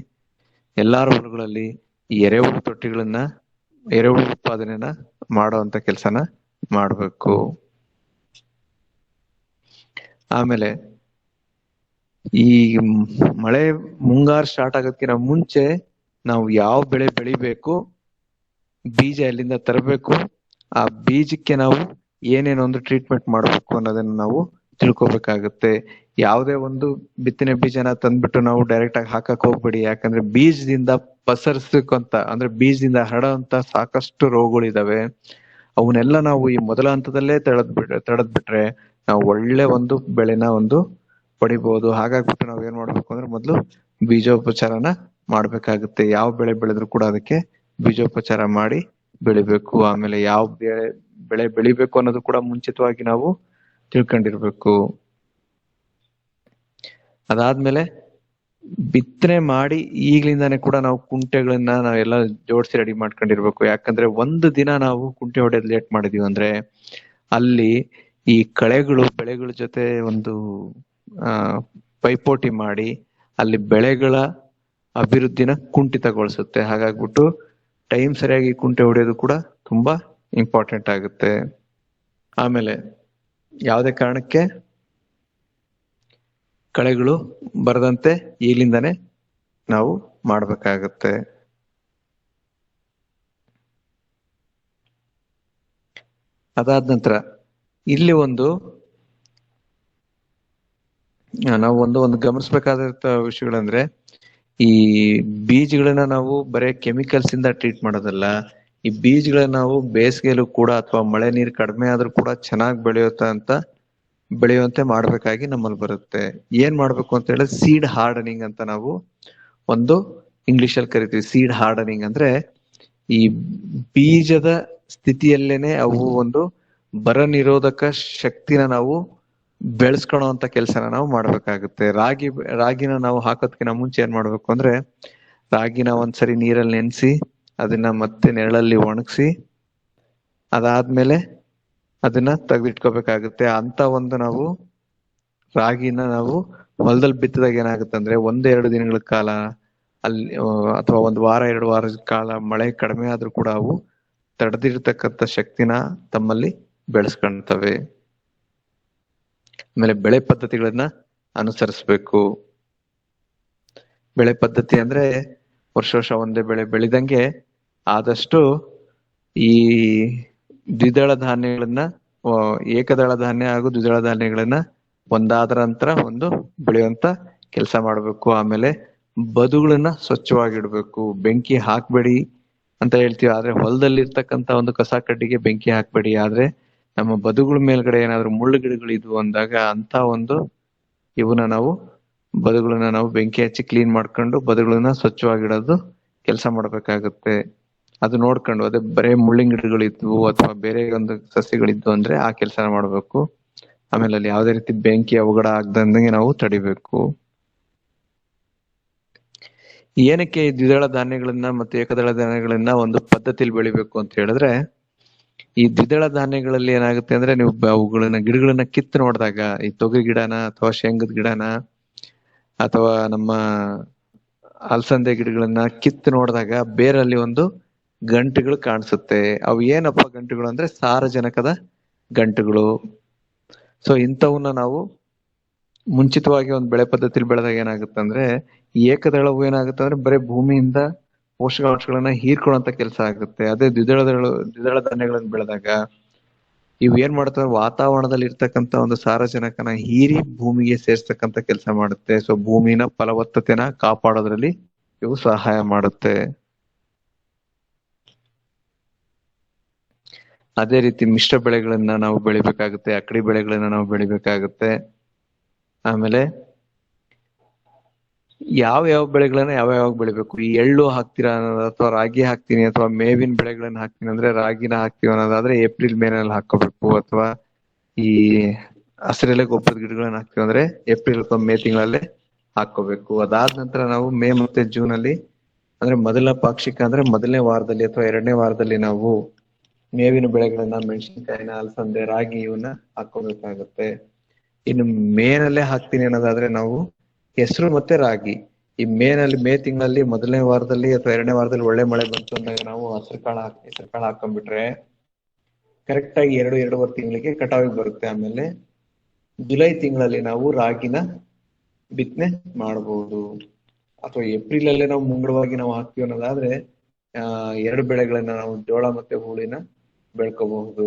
ಎಲ್ಲಾರ ಹೊಲಗಳಲ್ಲಿ ಈ ಎರೆಹುಳು ತೊಟ್ಟಿಗಳನ್ನ, ಎರೆಹುಳು ಉತ್ಪಾದನೆನ ಮಾಡುವಂತ ಕೆಲಸನ ಮಾಡ್ಬೇಕು. ಆಮೇಲೆ ಈ ಮಳೆ ಮುಂಗಾರು ಸ್ಟಾರ್ಟ್ ಆಗೋದಕ್ಕಿಂತ ಮುಂಚೆ ನಾವು ಯಾವ ಬೆಳೆ ಬೆಳಿಬೇಕು, ಬೀಜ ಎಲ್ಲಿಂದ ತರಬೇಕು, ಆ ಬೀಜಕ್ಕೆ ನಾವು ಏನೇನೊಂದು ಟ್ರೀಟ್ಮೆಂಟ್ ಮಾಡ್ಬೇಕು ಅನ್ನೋದನ್ನ ನಾವು ತಿಳ್ಕೊಬೇಕಾಗುತ್ತೆ. ಯಾವುದೇ ಒಂದು ಬಿತ್ತನೆ ಬೀಜನ ತಂದ್ಬಿಟ್ಟು ನಾವು ಡೈರೆಕ್ಟ್ ಆಗಿ ಹಾಕಕ್ ಹೋಗ್ಬೇಡಿ. ಯಾಕಂದ್ರೆ ಬೀಜದಿಂದ ಪಸರಿಸಕ್ಕಂತ, ಅಂದ್ರೆ ಬೀಜದಿಂದ ಹರಡುವಂತ ಸಾಕಷ್ಟು ರೋಗಗಳಿದಾವೆ. ಅವನ್ನೆಲ್ಲ ನಾವು ಈ ಮೊದಲ ಹಂತದಲ್ಲೇ ತಡೆದ್ಬಿಟ್ರೆ ನಾವು ಒಳ್ಳೆ ಒಂದು ಬೆಳೆನ ಪಡಿಬಹುದು. ಹಾಗಾಗ್ಬಿಟ್ಟು ನಾವ್ ಏನ್ ಮಾಡ್ಬೇಕು ಅಂದ್ರೆ ಮೊದ್ಲು ಬೀಜೋಪಚಾರನ ಮಾಡ್ಬೇಕಾಗುತ್ತೆ. ಯಾವ ಬೆಳೆ ಬೆಳೆದ್ರು ಕೂಡ ಅದಕ್ಕೆ ಬೀಜೋಪಚಾರ ಮಾಡಿ ಬೆಳಿಬೇಕು. ಆಮೇಲೆ ಯಾವ ಬೆಳೆ ಬೆಳಿಬೇಕು ಅನ್ನೋದು ಕೂಡ ಮುಂಚಿತವಾಗಿ ನಾವು ತಿಳ್ಕೊಂಡಿರ್ಬೇಕು. ಅದಾದ್ಮೇಲೆ ಬಿತ್ತನೆ ಮಾಡಿ ಈಗ್ಲಿಂದಾನೇ ಕೂಡ ನಾವು ಕುಂಟೆಗಳನ್ನ ನಾವೆಲ್ಲ ಜೋಡಿಸಿ ರೆಡಿ ಮಾಡ್ಕೊಂಡಿರ್ಬೇಕು. ಯಾಕಂದ್ರೆ ಒಂದು ದಿನ ನಾವು ಕುಂಟೆ ಹೊಡೆಯೋದ್ ಲೇಟ್ ಮಾಡಿದೀವಿ ಅಂದ್ರೆ ಅಲ್ಲಿ ಈ ಕಳೆಗಳು ಬೆಳೆಗಳ ಜೊತೆ ಒಂದು ಪೈಪೋಟಿ ಮಾಡಿ ಅಲ್ಲಿ ಬೆಳೆಗಳ ಅಭಿವೃದ್ಧಿನ ಕುಂಠಿತಗೊಳಿಸುತ್ತೆ. ಹಾಗಾಗ್ಬಿಟ್ಟು ಟೈಮ್ ಸರಿಯಾಗಿ ಕುಂಟೆ ಹೊಡೆಯೋದು ಕೂಡ ತುಂಬಾ ಇಂಪಾರ್ಟೆಂಟ್ ಆಗುತ್ತೆ. ಆಮೇಲೆ ಯಾವುದೇ ಕಾರಣಕ್ಕೆ ಕಳೆಗಳು ಬರದಂತೆ ಈಗ್ಲಿಂದಾನೆ ನಾವು ಮಾಡ್ಬೇಕಾಗತ್ತೆ. ಅದಾದ ನಂತರ ಇಲ್ಲಿ ನಾವು ಒಂದು ಗಮನಿಸಬೇಕಾದಂತ ವಿಷಯಗಳಂದ್ರೆ, ಈ ಬೀಜಗಳನ್ನ ನಾವು ಬರೇ ಕೆಮಿಕಲ್ಸ್ ಇಂದ ಟ್ರೀಟ್ ಮಾಡೋದಲ್ಲ, ಈ ಬೀಜಗಳನ್ನ ನಾವು ಬೇಸಿಗೆಯಲ್ಲೂ ಕೂಡ ಅಥವಾ ಮಳೆ ನೀರು ಕಡಿಮೆ ಆದ್ರೂ ಕೂಡ ಚೆನ್ನಾಗಿ ಬೆಳೆಯುವಂತೆ ಮಾಡ್ಬೇಕಾಗಿ ನಮ್ಮಲ್ಲಿ ಬರುತ್ತೆ. ಏನ್ ಮಾಡ್ಬೇಕು ಅಂತ ಹೇಳಿದ್ರೆ ಸೀಡ್ ಹಾರ್ಡನಿಂಗ್ ಅಂತ ನಾವು ಒಂದು ಇಂಗ್ಲಿಷ್ ಅಲ್ಲಿ ಕರಿತೀವಿ. ಸೀಡ್ ಹಾರ್ಡನಿಂಗ್ ಅಂದ್ರೆ ಈ ಬೀಜದ ಸ್ಥಿತಿಯಲ್ಲೇನೆ ಅವು ಒಂದು ಬರ ನಿರೋಧಕ ಶಕ್ತಿನ ನಾವು ಬೆಳೆಸ್ಕೊಳೋ ಅಂತ ಕೆಲಸನ ನಾವು ಮಾಡ್ಬೇಕಾಗುತ್ತೆ. ರಾಗಿನ ನಾವು ಹಾಕೋದ್ಕಿಂತ ಮುಂಚೆ ಏನ್ ಮಾಡ್ಬೇಕು ಅಂದ್ರೆ, ರಾಗಿನ ಒಂದ್ಸರಿ ನೀರಲ್ಲಿ ನೆನೆಸಿ ಅದನ್ನ ಮತ್ತೆ ನೆರಳಲ್ಲಿ ಒಣಗಿಸಿ ಅದಾದ್ಮೇಲೆ ಅದನ್ನ ತೆಗೆದಿಟ್ಕೋಬೇಕಾಗುತ್ತೆ. ಅಂತ ಒಂದು ನಾವು ರಾಗಿನ ನಾವು ಹೊಲದಲ್ಲಿ ಬಿತ್ತಿದಾಗ ಏನಾಗುತ್ತೆ ಅಂದ್ರೆ 1-2 ದಿನಗಳ ಕಾಲ ಅಲ್ಲಿ ಅಥವಾ 1 ವಾರ 2 ವಾರದ ಕಾಲ ಮಳೆ ಕಡಿಮೆ ಆದ್ರೂ ಕೂಡ ಅವು ತಡೆದಿರ್ತಕ್ಕಂಥ ಶಕ್ತಿನ ತಮ್ಮಲ್ಲಿ ಬೆಳೆಸ್ಕೊಂತವೆ. ಆಮೇಲೆ ಬೆಳೆ ಪದ್ಧತಿಗಳನ್ನ ಅನುಸರಿಸ್ಬೇಕು. ಬೆಳೆ ಪದ್ಧತಿ ಅಂದ್ರೆ ವರ್ಷ ಒಂದೇ ಬೆಳೆ ಬೆಳಿದಂಗೆ ಆದಷ್ಟು ಈ ದ್ವಿದಳ ಧಾನ್ಯಗಳನ್ನ ಏಕದಳ ಧಾನ್ಯ ಹಾಗೂ ದ್ವಿದಳ ಧಾನ್ಯಗಳನ್ನ ಒಂದಾದ ನಂತರ ಒಂದು ಬೆಳೆಯುವಂತ ಕೆಲಸ ಮಾಡ್ಬೇಕು. ಆಮೇಲೆ ಬದುಗಳನ್ನ ಸ್ವಚ್ಛವಾಗಿಡ್ಬೇಕು. ಬೆಂಕಿ ಹಾಕ್ಬೇಡಿ ಅಂತ ಹೇಳ್ತೀವಿ, ಆದ್ರೆ ಹೊಲದಲ್ಲಿ ಇರ್ತಕ್ಕಂತ ಒಂದು ಕಸ ಕಡ್ಡಿಗೆ ಬೆಂಕಿ ಹಾಕ್ಬೇಡಿ. ಆದ್ರೆ ನಮ್ಮ ಬದುಗಳ ಮೇಲ್ಗಡೆ ಏನಾದ್ರು ಮುಳ್ಳು ಗಿಡಗಳು ಇದ್ವು ಅಂದಾಗ ಅಂತ ಒಂದು ಬದುಗಳನ್ನ ನಾವು ಬೆಂಕಿ ಹಚ್ಚಿ ಕ್ಲೀನ್ ಮಾಡ್ಕೊಂಡು ಬದುಗಳನ್ನ ಸ್ವಚ್ಛವಾಗಿಡೋದು ಕೆಲಸ ಮಾಡ್ಬೇಕಾಗುತ್ತೆ. ಅದು ನೋಡ್ಕೊಂಡು, ಅದೇ ಬರೇ ಮುಳ್ಳಿನ ಗಿಡಗಳಿದ್ವು ಅಥವಾ ಬೇರೆ ಒಂದು ಸಸ್ಯಗಳಿದ್ವು ಅಂದ್ರೆ ಆ ಕೆಲಸನ ಮಾಡ್ಬೇಕು. ಆಮೇಲೆ ಅಲ್ಲಿ ಯಾವುದೇ ರೀತಿ ಬೆಂಕಿ ಅವಘಡ ಆಗದಂಗೆ ನಾವು ತಡಿಬೇಕು. ಏನಕ್ಕೆ ಈ ದ್ವಿದಳ ಧಾನ್ಯಗಳನ್ನ ಮತ್ತು ಏಕದಳ ಧಾನ್ಯಗಳನ್ನ ಒಂದು ಪದ್ಧತಿಲಿ ಬೆಳಿಬೇಕು ಅಂತ ಹೇಳಿದ್ರೆ, ಈ ದ್ವಿದಳ ಧಾನ್ಯಗಳಲ್ಲಿ ಏನಾಗುತ್ತೆ ಅಂದ್ರೆ, ನೀವು ಗಿಡಗಳನ್ನ ಕಿತ್ತು ನೋಡಿದಾಗ, ಈ ತೊಗರಿ ಗಿಡನ ಅಥವಾ ಶೇಂಗದ ಗಿಡನ ಅಥವಾ ನಮ್ಮ ಅಲಸಂದೆ ಗಿಡಗಳನ್ನ ಕಿತ್ತು ನೋಡಿದಾಗ ಬೇರಲ್ಲಿ ಒಂದು ಗಂಟುಗಳು ಕಾಣಿಸುತ್ತೆ. ಅವು ಏನಪ್ಪ ಗಂಟುಗಳು ಅಂದ್ರೆ ಸಾರಜನಕದ ಗಂಟುಗಳು. ಸೊ ಇಂಥವನ್ನ ನಾವು ಮುಂಚಿತವಾಗಿ ಒಂದು ಬೆಳೆ ಪದ್ಧತಿಲಿ ಬೆಳೆದಾಗ ಏನಾಗುತ್ತೆ ಅಂದ್ರೆ, ಏಕದಳವು ಏನಾಗುತ್ತೆ ಅಂದ್ರೆ ಬರೀ ಭೂಮಿಯಿಂದ ಪೋಷಕಾಂಶಗಳನ್ನ ಹೀರ್ಕೊಳ್ಳುವಂತ ಕೆಲಸ ಆಗುತ್ತೆ. ಅದೇ ದ್ವಿದಳ ಧಾನ್ಯಗಳನ್ನ ಬೆಳೆದಾಗ ಇವು ಏನ್ ಮಾಡ್ತವೆ, ವಾತಾವರಣದಲ್ಲಿ ಇರ್ತಕ್ಕಂತ ಒಂದು ಸಾರಜನಕನ ಹೀರಿ ಭೂಮಿಗೆ ಸೇರ್ಸ್ತಕ್ಕಂತ ಕೆಲಸ ಮಾಡುತ್ತೆ. ಸೊ ಭೂಮಿನ ಫಲವತ್ತತೆನ ಕಾಪಾಡೋದ್ರಲ್ಲಿ ಇವು ಸಹಾಯ ಮಾಡುತ್ತೆ. ಅದೇ ರೀತಿ ಮಿಶ್ರ ಬೆಳೆಗಳನ್ನ ನಾವು ಬೆಳಿಬೇಕಾಗುತ್ತೆ, ಅಕ್ಕಡಿ ಬೆಳೆಗಳನ್ನ ನಾವು ಬೆಳಿಬೇಕಾಗುತ್ತೆ. ಆಮೇಲೆ ಯಾವ ಬೆಳೆಗಳನ್ನ ಯಾವ್ಯಾವ ಬೆಳಿಬೇಕು, ಈ ಎಳ್ಳು ಹಾಕ್ತೀರಾ ಅನ್ನೋದು ಅಥವಾ ರಾಗಿ ಹಾಕ್ತೀನಿ ಅಥವಾ ಮೇವಿನ ಬೆಳೆಗಳನ್ನ ಹಾಕ್ತೀನಿ ಅಂದ್ರೆ ರಾಗಿನ ಹಾಕ್ತೀವಿ ಅನ್ನೋದಾದ್ರೆ ಏಪ್ರಿಲ್ ಮೇನಲ್ಲಿ ಹಾಕೋಬೇಕು. ಅಥವಾ ಈ ಹಸಿರೆಲೆ ಗೊಬ್ಬರದ ಗಿಡಗಳನ್ನ ಹಾಕ್ತೀವಿ ಅಂದ್ರೆ ಏಪ್ರಿಲ್ ಅಥವಾ ಮೇ ತಿಂಗಳಲ್ಲೇ ಹಾಕೋಬೇಕು. ಅದಾದ ನಂತರ ನಾವು ಮೇ ಮತ್ತೆ ಜೂನ್ ಅಲ್ಲಿ ಅಂದ್ರೆ ಮೊದಲ ಪಾಕ್ಷಿಕ ಅಂದ್ರೆ ಮೊದಲನೇ ವಾರದಲ್ಲಿ ಅಥವಾ 2ನೇ ವಾರದಲ್ಲಿ ನಾವು ಮೇವಿನ ಬೆಳೆಗಳನ್ನ ಮೆಣಸಿನಕಾಯಿನ, ಅಲಸಂದೆ, ರಾಗಿ ಇವನ್ನ ಹಾಕೋಬೇಕಾಗುತ್ತೆ. ಇನ್ನು ಮೇನಲ್ಲೇ ಹಾಕ್ತೀನಿ ಅನ್ನೋದಾದ್ರೆ ನಾವು ಹೆಸರು ಮತ್ತೆ ರಾಗಿ. ಈ ಮೇ ತಿಂಗಳಲ್ಲಿ ಮೊದಲನೇ ವಾರದಲ್ಲಿ ಅಥವಾ 2ನೇ ವಾರದಲ್ಲಿ ಒಳ್ಳೆ ಮಳೆ ಬಂತು ಅಂದಾಗ ನಾವು ಹೆಸರು ಕಾಳು ಹಾಕೊಂಡ್ಬಿಟ್ರೆ ಕರೆಕ್ಟ್ ಆಗಿ 2-2.5 ತಿಂಗಳಿಗೆ ಕಟಾವಿಗೆ ಬರುತ್ತೆ. ಆಮೇಲೆ ಜುಲೈ ತಿಂಗಳಲ್ಲಿ ನಾವು ರಾಗಿನ ಬಿತ್ತನೆ ಮಾಡಬಹುದು. ಅಥವಾ ಏಪ್ರಿಲ್ ಅಲ್ಲೇ ನಾವು ಮುಂಗಡವಾಗಿ ನಾವು ಹಾಕ್ತೀವಿ ಅನ್ನೋದಾದ್ರೆ 2 ಬೆಳೆಗಳನ್ನ ನಾವು ಜೋಳ ಮತ್ತೆ ಹೂಳಿನ ಬೆಳ್ಕೋಬಹುದು.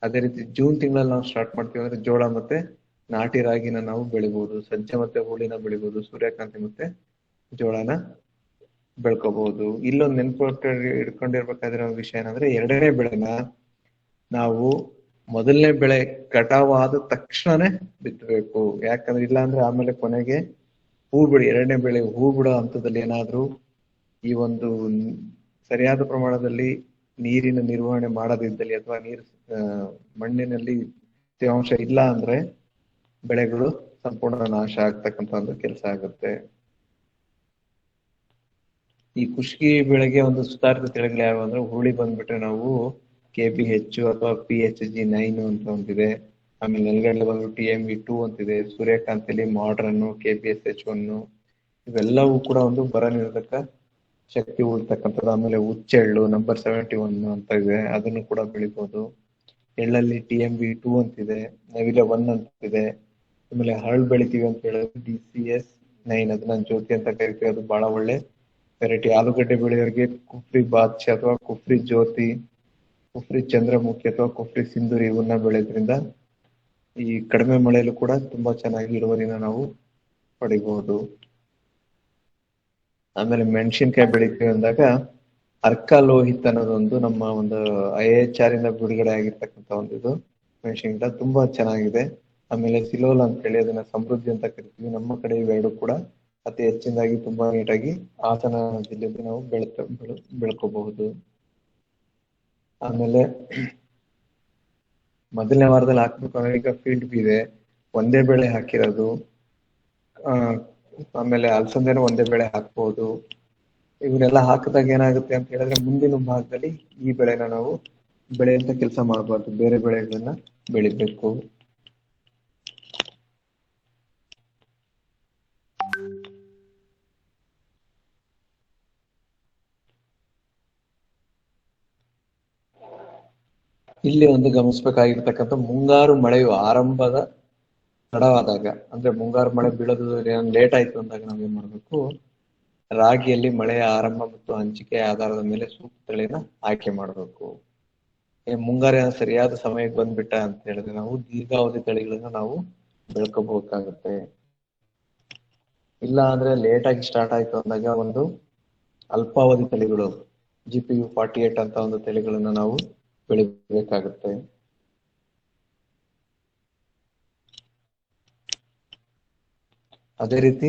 ಅದೇ ರೀತಿ ಜೂನ್ ತಿಂಗಳಲ್ಲಿ ನಾವು ಸ್ಟಾರ್ಟ್ ಮಾಡ್ತೀವಿ ಅಂದ್ರೆ ಜೋಳ ಮತ್ತೆ ನಾಟಿ ರಾಗಿನ ನಾವು ಬೆಳಿಬಹುದು, ಸಜ್ಜೆ ಮತ್ತೆ ಹೂಳಿನ ಬೆಳಿಬಹುದು, ಸೂರ್ಯಕಾಂತಿ ಮತ್ತೆ ಜೋಳನ ಬೆಳ್ಕೋಬಹುದು. ಇಲ್ಲೊಂದು ಇಟ್ಕೊಂಡಿರ್ಬೇಕಾದ್ರೆ ವಿಷಯ ಏನಂದ್ರೆ, 2ನೇ ಬೆಳೆನ ನಾವು ಮೊದಲನೇ ಬೆಳೆ ಕಟಾವಾದ ತಕ್ಷಣನೇ ಬಿತ್ತಬೇಕು. ಯಾಕಂದ್ರೆ ಇಲ್ಲ ಅಂದ್ರೆ ಆಮೇಲೆ ಕೊನೆಗೆ ಹೂ ಬಿಡಿ 2ನೇ ಬೆಳೆ ಹೂ ಬಿಡೋ ಹಂತದಲ್ಲಿ ಏನಾದ್ರೂ ಈ ಒಂದು ಸರಿಯಾದ ಪ್ರಮಾಣದಲ್ಲಿ ನೀರಿನ ನಿರ್ವಹಣೆ ಮಾಡದಿದ್ದಲ್ಲಿ ಅಥವಾ ಮಣ್ಣಿನಲ್ಲಿ ತೇವಾಂಶ ಇಲ್ಲ ಅಂದ್ರೆ ಬೆಳೆಗಳು ಸಂಪೂರ್ಣ ನಾಶ ಆಗ್ತಕ್ಕಂಥ ಒಂದು ಕೆಲಸ ಆಗುತ್ತೆ. ಈ ಕುಷ್ಕಿ ಬೆಳೆಗೆ ಒಂದು ಸುಧಾರಿತ ತಳಿಗಳು ಯಾವ ಅಂದ್ರೆ, ಹುರುಳಿ ಬಂದ್ಬಿಟ್ರೆ ನಾವು KBH ಅಥವಾ PHG9 ಅಂತ ಒಂದಿದೆ. ಆಮೇಲೆ ನೆಲಗಡಲೆ ಬಂದ್ಬಿಟ್ಟು TMV2 ಅಂತಿದೆ. ಸೂರ್ಯಕಾಂತಿಲಿ ಮಾಡ್ರನ್, KBSH1 ಇವೆಲ್ಲವೂ ಕೂಡ ಒಂದು ಬರ ನಿರೋಧಕ ಶಕ್ತಿ ಉಳ್ತಕ್ಕಂಥದ್ದು. ಆಮೇಲೆ ಹುಚ್ಚೆಳ್ಳು ನಂಬರ್ 71 ಅಂತ ಇದೆ, ಅದನ್ನು ಕೂಡ ಬೆಳಿಬಹುದು. ಎಳ್ಳಲ್ಲಿ TMV2 ಅಂತಿದೆ, ನವಿಲೆ 1 ಅಂತಿದೆ. ಆಮೇಲೆ ಹರಳು ಬೆಳಿತೀವಿ ಅಂತ ಹೇಳಿದ್ರೆ DCS9, ಅದನ್ನ ಜ್ಯೋತಿ ಅಂತ ಕರಿತೀವಿ, ಅದು ಬಹಳ ಒಳ್ಳೆ ವೆರೈಟಿ. ಆಲೂಗಡ್ಡೆ ಬೆಳೆಯೋರಿಗೆ ಕುಫ್ರಿ ಬಾದ್ಶಾ ಅಥವಾ ಕುಫ್ರಿ ಜ್ಯೋತಿ, ಕುಫ್ರಿ ಚಂದ್ರಮುಖಿ ಅಥವಾ ಕುಫ್ರಿ ಸಿಂಧೂರಿ ಇವನ್ನ ಬೆಳೆಯೋದ್ರಿಂದ ಈ ಕಡಿಮೆ ಮಳೆಯಲ್ಲೂ ಕೂಡ ತುಂಬಾ ಚೆನ್ನಾಗಿ ಇಳುವರಿನ ನಾವು ಪಡಿಬಹುದು. ಆಮೇಲೆ ಮೆಣಸಿನ್ಕಾಯಿ ಬೆಳಿತೀವಿ ಅಂದಾಗ ಅರ್ಕ ಲೋಹಿತ್ ಅನ್ನೋದೊಂದು ನಮ್ಮ ಒಂದು IHR ಇಂದ ಬಿಡುಗಡೆ ಆಗಿರ್ತಕ್ಕಂಥ ಒಂದು ಇದು ಮೆಣಸಿನ್ಕಾಯಿ ತುಂಬಾ ಚೆನ್ನಾಗಿದೆ. ಆಮೇಲೆ ಸಿಲೋಲ್ ಅಂತ ಹೇಳಿ ಅದನ್ನ ಸಮೃದ್ಧಿ ಅಂತ ಕರಿತೀವಿ. ನಮ್ಮ ಕಡೆ ಇವೆರಡು ಕೂಡ ಅತಿ ಹೆಚ್ಚಿನದಾಗಿ ತುಂಬಾ ನೀಟಾಗಿ ಹಾಸನ ಜಿಲ್ಲೆಯಲ್ಲಿ ನಾವು ಬೆಳ್ಕೋಬಹುದು. ಆಮೇಲೆ ಮೊದಲನೇ ವಾರದಲ್ಲಿ ಹಾಕ್ಬೇಕು ಅಂದ್ರೆ ಈಗ ಫೀಲ್ಡ್ ಬಿ ಇದೆ, ಒಂದೇ ಬೆಳೆ ಹಾಕಿರೋದು, ಆಮೇಲೆ ಅಲಸಂದೆನೂ ಒಂದೇ ಬೆಳೆ ಹಾಕ್ಬೋದು. ಇವನ್ನೆಲ್ಲ ಹಾಕಿದಾಗ ಏನಾಗುತ್ತೆ ಅಂತ ಹೇಳಿದ್ರೆ ಮುಂದಿನ ಭಾಗದಲ್ಲಿ ಈ ಬೆಳೆನ ನಾವು ಬೆಳೆಯಂತ ಕೆಲಸ ಮಾಡಬಾರ್ದು, ಬೇರೆ ಬೆಳೆಗಳನ್ನ ಬೆಳಿಬೇಕು. ಇಲ್ಲಿ ಒಂದು ಗಮನಿಸಬೇಕಾಗಿರ್ತಕ್ಕಂಥ ಮುಂಗಾರು ಮಳೆಯು ಆರಂಭದ ತಡವಾದಾಗ, ಅಂದ್ರೆ ಮುಂಗಾರು ಮಳೆ ಬೀಳೋದು ಲೇಟ್ ಆಯ್ತು ಅಂದಾಗ ನಾವೇನ್ ಮಾಡ್ಬೇಕು, ರಾಗಿಯಲ್ಲಿ ಮಳೆಯ ಆರಂಭ ಮತ್ತು ಹಂಚಿಕೆಯ ಆಧಾರದ ಮೇಲೆ ಸೂಕ್ತ ತಳಿನ ಆಯ್ಕೆ ಮಾಡ್ಬೇಕು. ಮುಂಗಾರಿನ ಸರಿಯಾದ ಸಮಯಕ್ಕೆ ಬಂದ್ಬಿಟ್ಟ ಅಂತ ಹೇಳಿದ್ರೆ ನಾವು ದೀರ್ಘಾವಧಿ ತಳಿಗಳನ್ನ ನಾವು ಬೆಳ್ಕೋಬೇಕಾಗುತ್ತೆ. ಇಲ್ಲ ಅಂದ್ರೆ ಲೇಟ್ ಆಗಿ ಸ್ಟಾರ್ಟ್ ಆಯ್ತು ಅಂದಾಗ ಒಂದು ಅಲ್ಪಾವಧಿ ತಳಿಗಳು GPU 48 ಅಂತ ಒಂದು ತಳಿಗಳನ್ನ ನಾವು ಬೆಳಿಬೇಕಾಗುತ್ತೆ. ಅದೇ ರೀತಿ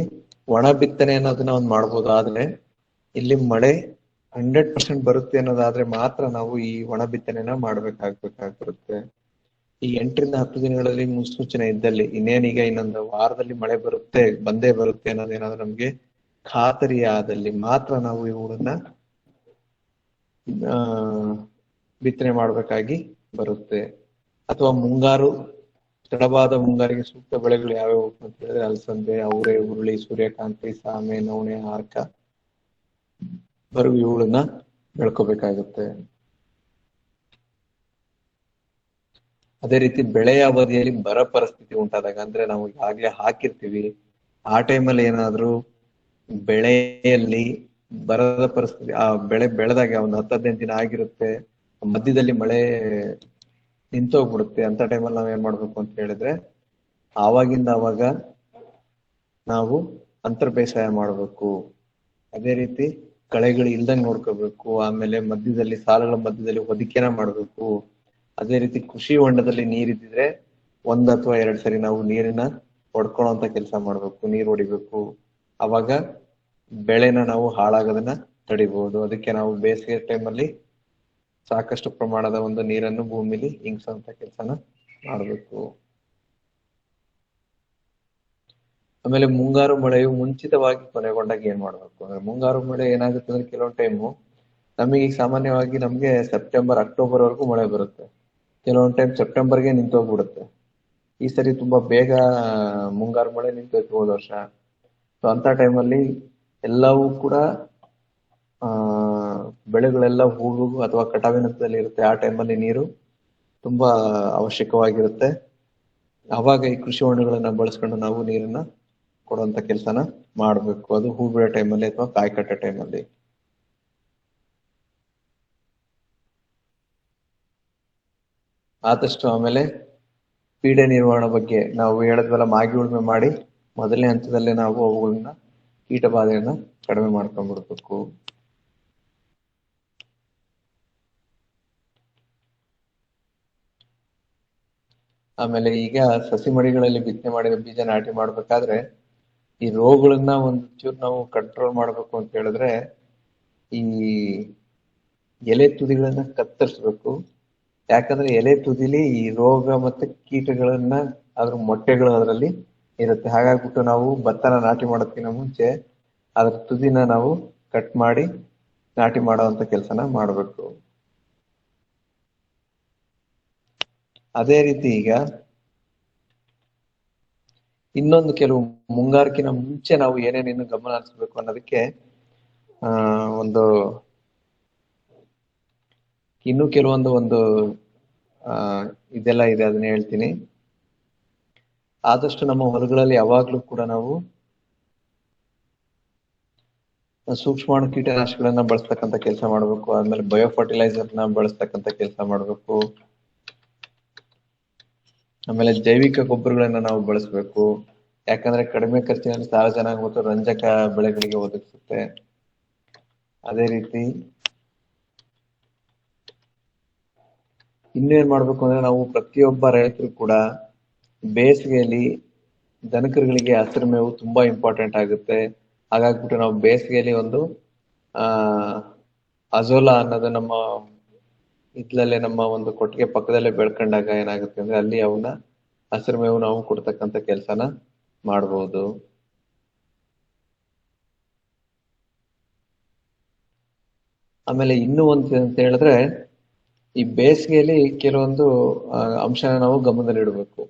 ಒಣ ಬಿತ್ತನೆ ಅನ್ನೋದನ್ನ ಒಂದು ಮಾಡ್ಬೋದು. ಆದ್ರೆ ಇಲ್ಲಿ ಮಳೆ 100% ಬರುತ್ತೆ ಅನ್ನೋದಾದ್ರೆ ಮಾತ್ರ ನಾವು ಈ ಒಣ ಬಿತ್ತನೆನ ಮಾಡ್ಬೇಕಾಗ್ಬರುತ್ತೆ. ಈ 8 ರಿಂದ 10 ದಿನಗಳಲ್ಲಿ ಮುನ್ಸೂಚನೆ ಇದ್ದಲ್ಲಿ, ಇನ್ನೇನೀಗ ಇನ್ನೊಂದು ವಾರದಲ್ಲಿ ಮಳೆ ಬಂದೇ ಬರುತ್ತೆ ಅನ್ನೋದೇನಾದ್ರೂ ನಮ್ಗೆ ಖಾತರಿ ಆದಲ್ಲಿ ಮಾತ್ರ ನಾವು ಇವುಗಳನ್ನ ಬಿತ್ತನೆ ಮಾಡ್ಬೇಕಾಗಿ ಬರುತ್ತೆ. ಅಥವಾ ತಡವಾದ ಮುಂಗಾರಿಗೆ ಸೂಕ್ತ ಬೆಳೆಗಳು ಯಾವ್ಯಾವು ಅಂತ ಹೇಳಿದ್ರೆ ಅಲಸಂದೆ, ಅವರೆ, ಹುರುಳಿ, ಸೂರ್ಯಕಾಂತಿ, ಸಾಮೆ, ನವಣೆ, ಹಾರ್ಕ, ಬರುವ ಇವುಗಳನ್ನ ಬೆಳ್ಕೋಬೇಕಾಗುತ್ತೆ. ಅದೇ ರೀತಿ ಬೆಳೆಯ ಅವಧಿಯಲ್ಲಿ ಬರ ಪರಿಸ್ಥಿತಿ ಉಂಟಾದಾಗ, ಅಂದ್ರೆ ನಾವು ಈಗಾಗ್ಲೇ ಹಾಕಿರ್ತೀವಿ, ಆ ಟೈಮಲ್ಲಿ ಏನಾದ್ರೂ ಬೆಳೆಯಲ್ಲಿ ಬರದ ಪರಿಸ್ಥಿತಿ, ಆ ಬೆಳೆ ಬೆಳೆದಾಗ ಒಂದು 10-15 ದಿನ ಆಗಿರುತ್ತೆ, ಮಧ್ಯದಲ್ಲಿ ಮಳೆ ನಿಂತೋಗ್ಬಿಡುತ್ತೆ, ಅಂತ ಟೈಮಲ್ಲಿ ನಾವ್ ಏನ್ ಮಾಡ್ಬೇಕು ಅಂತ ಹೇಳಿದ್ರೆ ಆವಾಗಿಂದ ಅವಾಗ ನಾವು ಅಂತರ್ ಬೇಸಾಯ ಮಾಡ್ಬೇಕು. ಅದೇ ರೀತಿ ಕಳೆಗಳು ಇಲ್ದಂಗ್ ನೋಡ್ಕೋಬೇಕು. ಆಮೇಲೆ ಸಾಲುಗಳ ಮಧ್ಯದಲ್ಲಿ ಹೊದಿಕೆನ ಮಾಡ್ಬೇಕು. ಅದೇ ರೀತಿ ಕೃಷಿ ಹೊಂಡದಲ್ಲಿ ನೀರಿದ್ದಿದ್ರೆ 1 ಅಥವಾ 2 ಸರಿ ನಾವು ನೀರನ್ನ ಹೊಡ್ಕೊಳ್ಳೋಂತ ಕೆಲಸ ಮಾಡ್ಬೇಕು, ನೀರ್ ಹೊಡಿಬೇಕು. ಅವಾಗ ಬೆಳೆನ ನಾವು ಹಾಳಾಗೋದನ್ನ ತಡಿಬಹುದು. ಅದಕ್ಕೆ ನಾವು ಬೇಸಿಗೆ ಟೈಮಲ್ಲಿ ಸಾಕಷ್ಟು ಪ್ರಮಾಣದ ಒಂದು ನೀರನ್ನು ಭೂಮಿಲಿ ಇಂಗಿಸುವಂತ ಕೆಲಸನ ಮಾಡ್ಬೇಕು. ಆಮೇಲೆ ಮುಂಗಾರು ಮಳೆಯು ಮುಂಚಿತವಾಗಿ ಕೊನೆಗೊಂಡಾಗ ಏನ್ ಮಾಡ್ಬೇಕು ಅಂದ್ರೆ, ಮುಂಗಾರು ಮಳೆ ಏನಾಗುತ್ತೆ ಅಂದ್ರೆ ಕೆಲವೊಂದು ಟೈಮು ನಮಗೆ ಸಾಮಾನ್ಯವಾಗಿ ನಮ್ಗೆ ಸೆಪ್ಟೆಂಬರ್, ಅಕ್ಟೋಬರ್ ವರೆಗೂ ಮಳೆ ಬರುತ್ತೆ. ಕೆಲವೊಂದು ಟೈಮ್ ಸೆಪ್ಟೆಂಬರ್ಗೆ ನಿಂತೋಗ್ಬಿಡುತ್ತೆ. ಈ ಸರಿ ತುಂಬಾ ಬೇಗ ಮುಂಗಾರು ಮಳೆ ನಿಂತೋಯ್ತು ಹೋದ ವರ್ಷ. ಸೊ ಅಂತ ಟೈಮಲ್ಲಿ ಎಲ್ಲವೂ ಕೂಡ ಬೆಳೆಗಳೆಲ್ಲ ಹೂವು ಅಥವಾ ಕಟಾವಿನಂತದಲ್ಲಿ ಇರುತ್ತೆ. ಆ ಟೈಮಲ್ಲಿ ನೀರು ತುಂಬಾ ಅವಶ್ಯಕವಾಗಿರುತ್ತೆ. ಅವಾಗ ಈ ಕೃಷಿ ಹೊಂಡಗಳನ್ನ ಬಳಸ್ಕೊಂಡು ನಾವು ನೀರನ್ನ ಕೊಡುವಂತ ಕೆಲಸನ ಮಾಡ್ಬೇಕು. ಅದು ಹೂ ಬಿಡೋ ಟೈಮಲ್ಲಿ ಅಥವಾ ಕಾಯಿ ಕಟ್ಟೋ ಟೈಮಲ್ಲಿ. ಆದಷ್ಟು ಆಮೇಲೆ ಪೀಡೆ ನಿರ್ವಹಣೆ ಬಗ್ಗೆ ನಾವು ಹೇಳಿದ್ವಲ್ಲ, ಮಾಗಿ ಉಳುಮೆ ಮಾಡಿ ಮೊದಲನೇ ಹಂತದಲ್ಲೇ ನಾವು ಅವುಗಳನ್ನ ಕೀಟ ಬಾಧೆಯನ್ನ ಕಡಿಮೆ ಮಾಡ್ಕೊಂಡ್ಬಿಡ್ಬೇಕು. ಆಮೇಲೆ ಈಗ ಸಸಿ ಮಡಿಗಳಲ್ಲಿ ಬಿತ್ತನೆ ಮಾಡಿದ ಬೀಜ ನಾಟಿ ಮಾಡ್ಬೇಕಾದ್ರೆ ಈ ರೋಗಗಳನ್ನ ಒಂಚೂರು ನಾವು ಕಂಟ್ರೋಲ್ ಮಾಡ್ಬೇಕು ಅಂತ ಹೇಳಿದ್ರೆ ಈ ಎಲೆ ತುದಿಗಳನ್ನ ಕತ್ತರಿಸ್ಬೇಕು. ಯಾಕಂದ್ರೆ ಎಲೆ ತುದಿಲಿ ಈ ರೋಗ ಮತ್ತೆ ಕೀಟಗಳನ್ನ, ಅದ್ರ ಮೊಟ್ಟೆಗಳು ಅದರಲ್ಲಿ ಇರುತ್ತೆ. ಹಾಗಾಗ್ಬಿಟ್ಟು ನಾವು ಭತ್ತನ ನಾಟಿ ಮಾಡೋದಕ್ಕಿಂತ ಮುಂಚೆ ಅದ್ರ ತುದಿನ ನಾವು ಕಟ್ ಮಾಡಿ ನಾಟಿ ಮಾಡುವಂತ ಕೆಲಸನ ಮಾಡ್ಬೇಕು. ಅದೇ ರೀತಿ ಈಗ ಇನ್ನೊಂದು ಕೆಲವು ಮುಂಗಾರಿಕಿನ ಮುಂಚೆ ನಾವು ಏನೇನೇನು ಗಮನ ಹರಿಸ್ಬೇಕು ಅನ್ನೋದಕ್ಕೆ ಇನ್ನೂ ಕೆಲವೊಂದು ಇದೆಲ್ಲ ಇದೆ, ಅದನ್ನ ಹೇಳ್ತೀನಿ. ಆದಷ್ಟು ನಮ್ಮ ಹೊಲಗಳಲ್ಲಿ ಯಾವಾಗ್ಲೂ ಕೂಡ ನಾವು ಸೂಕ್ಷ್ಮಾಣು ಕೀಟನಾಶಕಗಳನ್ನ ಬಳಸ್ತಕ್ಕಂಥ ಕೆಲಸ ಮಾಡ್ಬೇಕು. ಆದ್ಮೇಲೆ ಬಯೋ ಫರ್ಟಿಲೈಸರ್ನ ಬಳಸ್ತಕ್ಕಂಥ ಕೆಲಸ ಮಾಡ್ಬೇಕು. ಆಮೇಲೆ ಜೈವಿಕ ಗೊಬ್ಬರಗಳನ್ನ ನಾವು ಬಳಸ್ಬೇಕು. ಯಾಕಂದ್ರೆ ಕಡಿಮೆ ಖರ್ಚಿನಲ್ಲಿ ಸಾರಜನಕ ಮತ್ತು ರಂಜಕ ಬೆಳೆಗಳಿಗೆ ಒದಗಿಸುತ್ತೆ. ಅದೇ ರೀತಿ ಇನ್ನೇನ್ ಮಾಡ್ಬೇಕು ಅಂದ್ರೆ, ನಾವು ಪ್ರತಿಯೊಬ್ಬ ರೈತರು ಕೂಡ ಬೇಸಿಗೆಯಲ್ಲಿ ದನಕರುಗಳಿಗೆ ಹಸಿರು ಮೇವು ತುಂಬಾ ಇಂಪಾರ್ಟೆಂಟ್ ಆಗುತ್ತೆ. ಹಾಗಾಗ್ಬಿಟ್ಟು ನಾವು ಬೇಸಿಗೆಯಲ್ಲಿ ಒಂದು ಅಜೋಲಾ ಅನ್ನೋದು ನಮ್ಮ ಒಂದು ಕೊಟ್ಟಿಗೆ ಪಕ್ಕದಲ್ಲೇ ಬೆಳ್ಕೊಂಡಾಗ ಏನಾಗುತ್ತೆ ಅಂದ್ರೆ ಅಲ್ಲಿ ಅವನ್ನ ಹಸಿರು ಮೇವು ನಾವು ಕೊಡ್ತಕ್ಕಂಥ ಕೆಲಸನ ಮಾಡಬಹುದು. ಆಮೇಲೆ ಇನ್ನೂ ಒಂದು ಅಂತ ಹೇಳಿದ್ರೆ, ಈ ಬೇಸಿಗೆಯಲ್ಲಿ ಕೆಲವೊಂದು ಅಂಶನ ನಾವು ಗಮನದಲ್ಲಿಡಬೇಕು.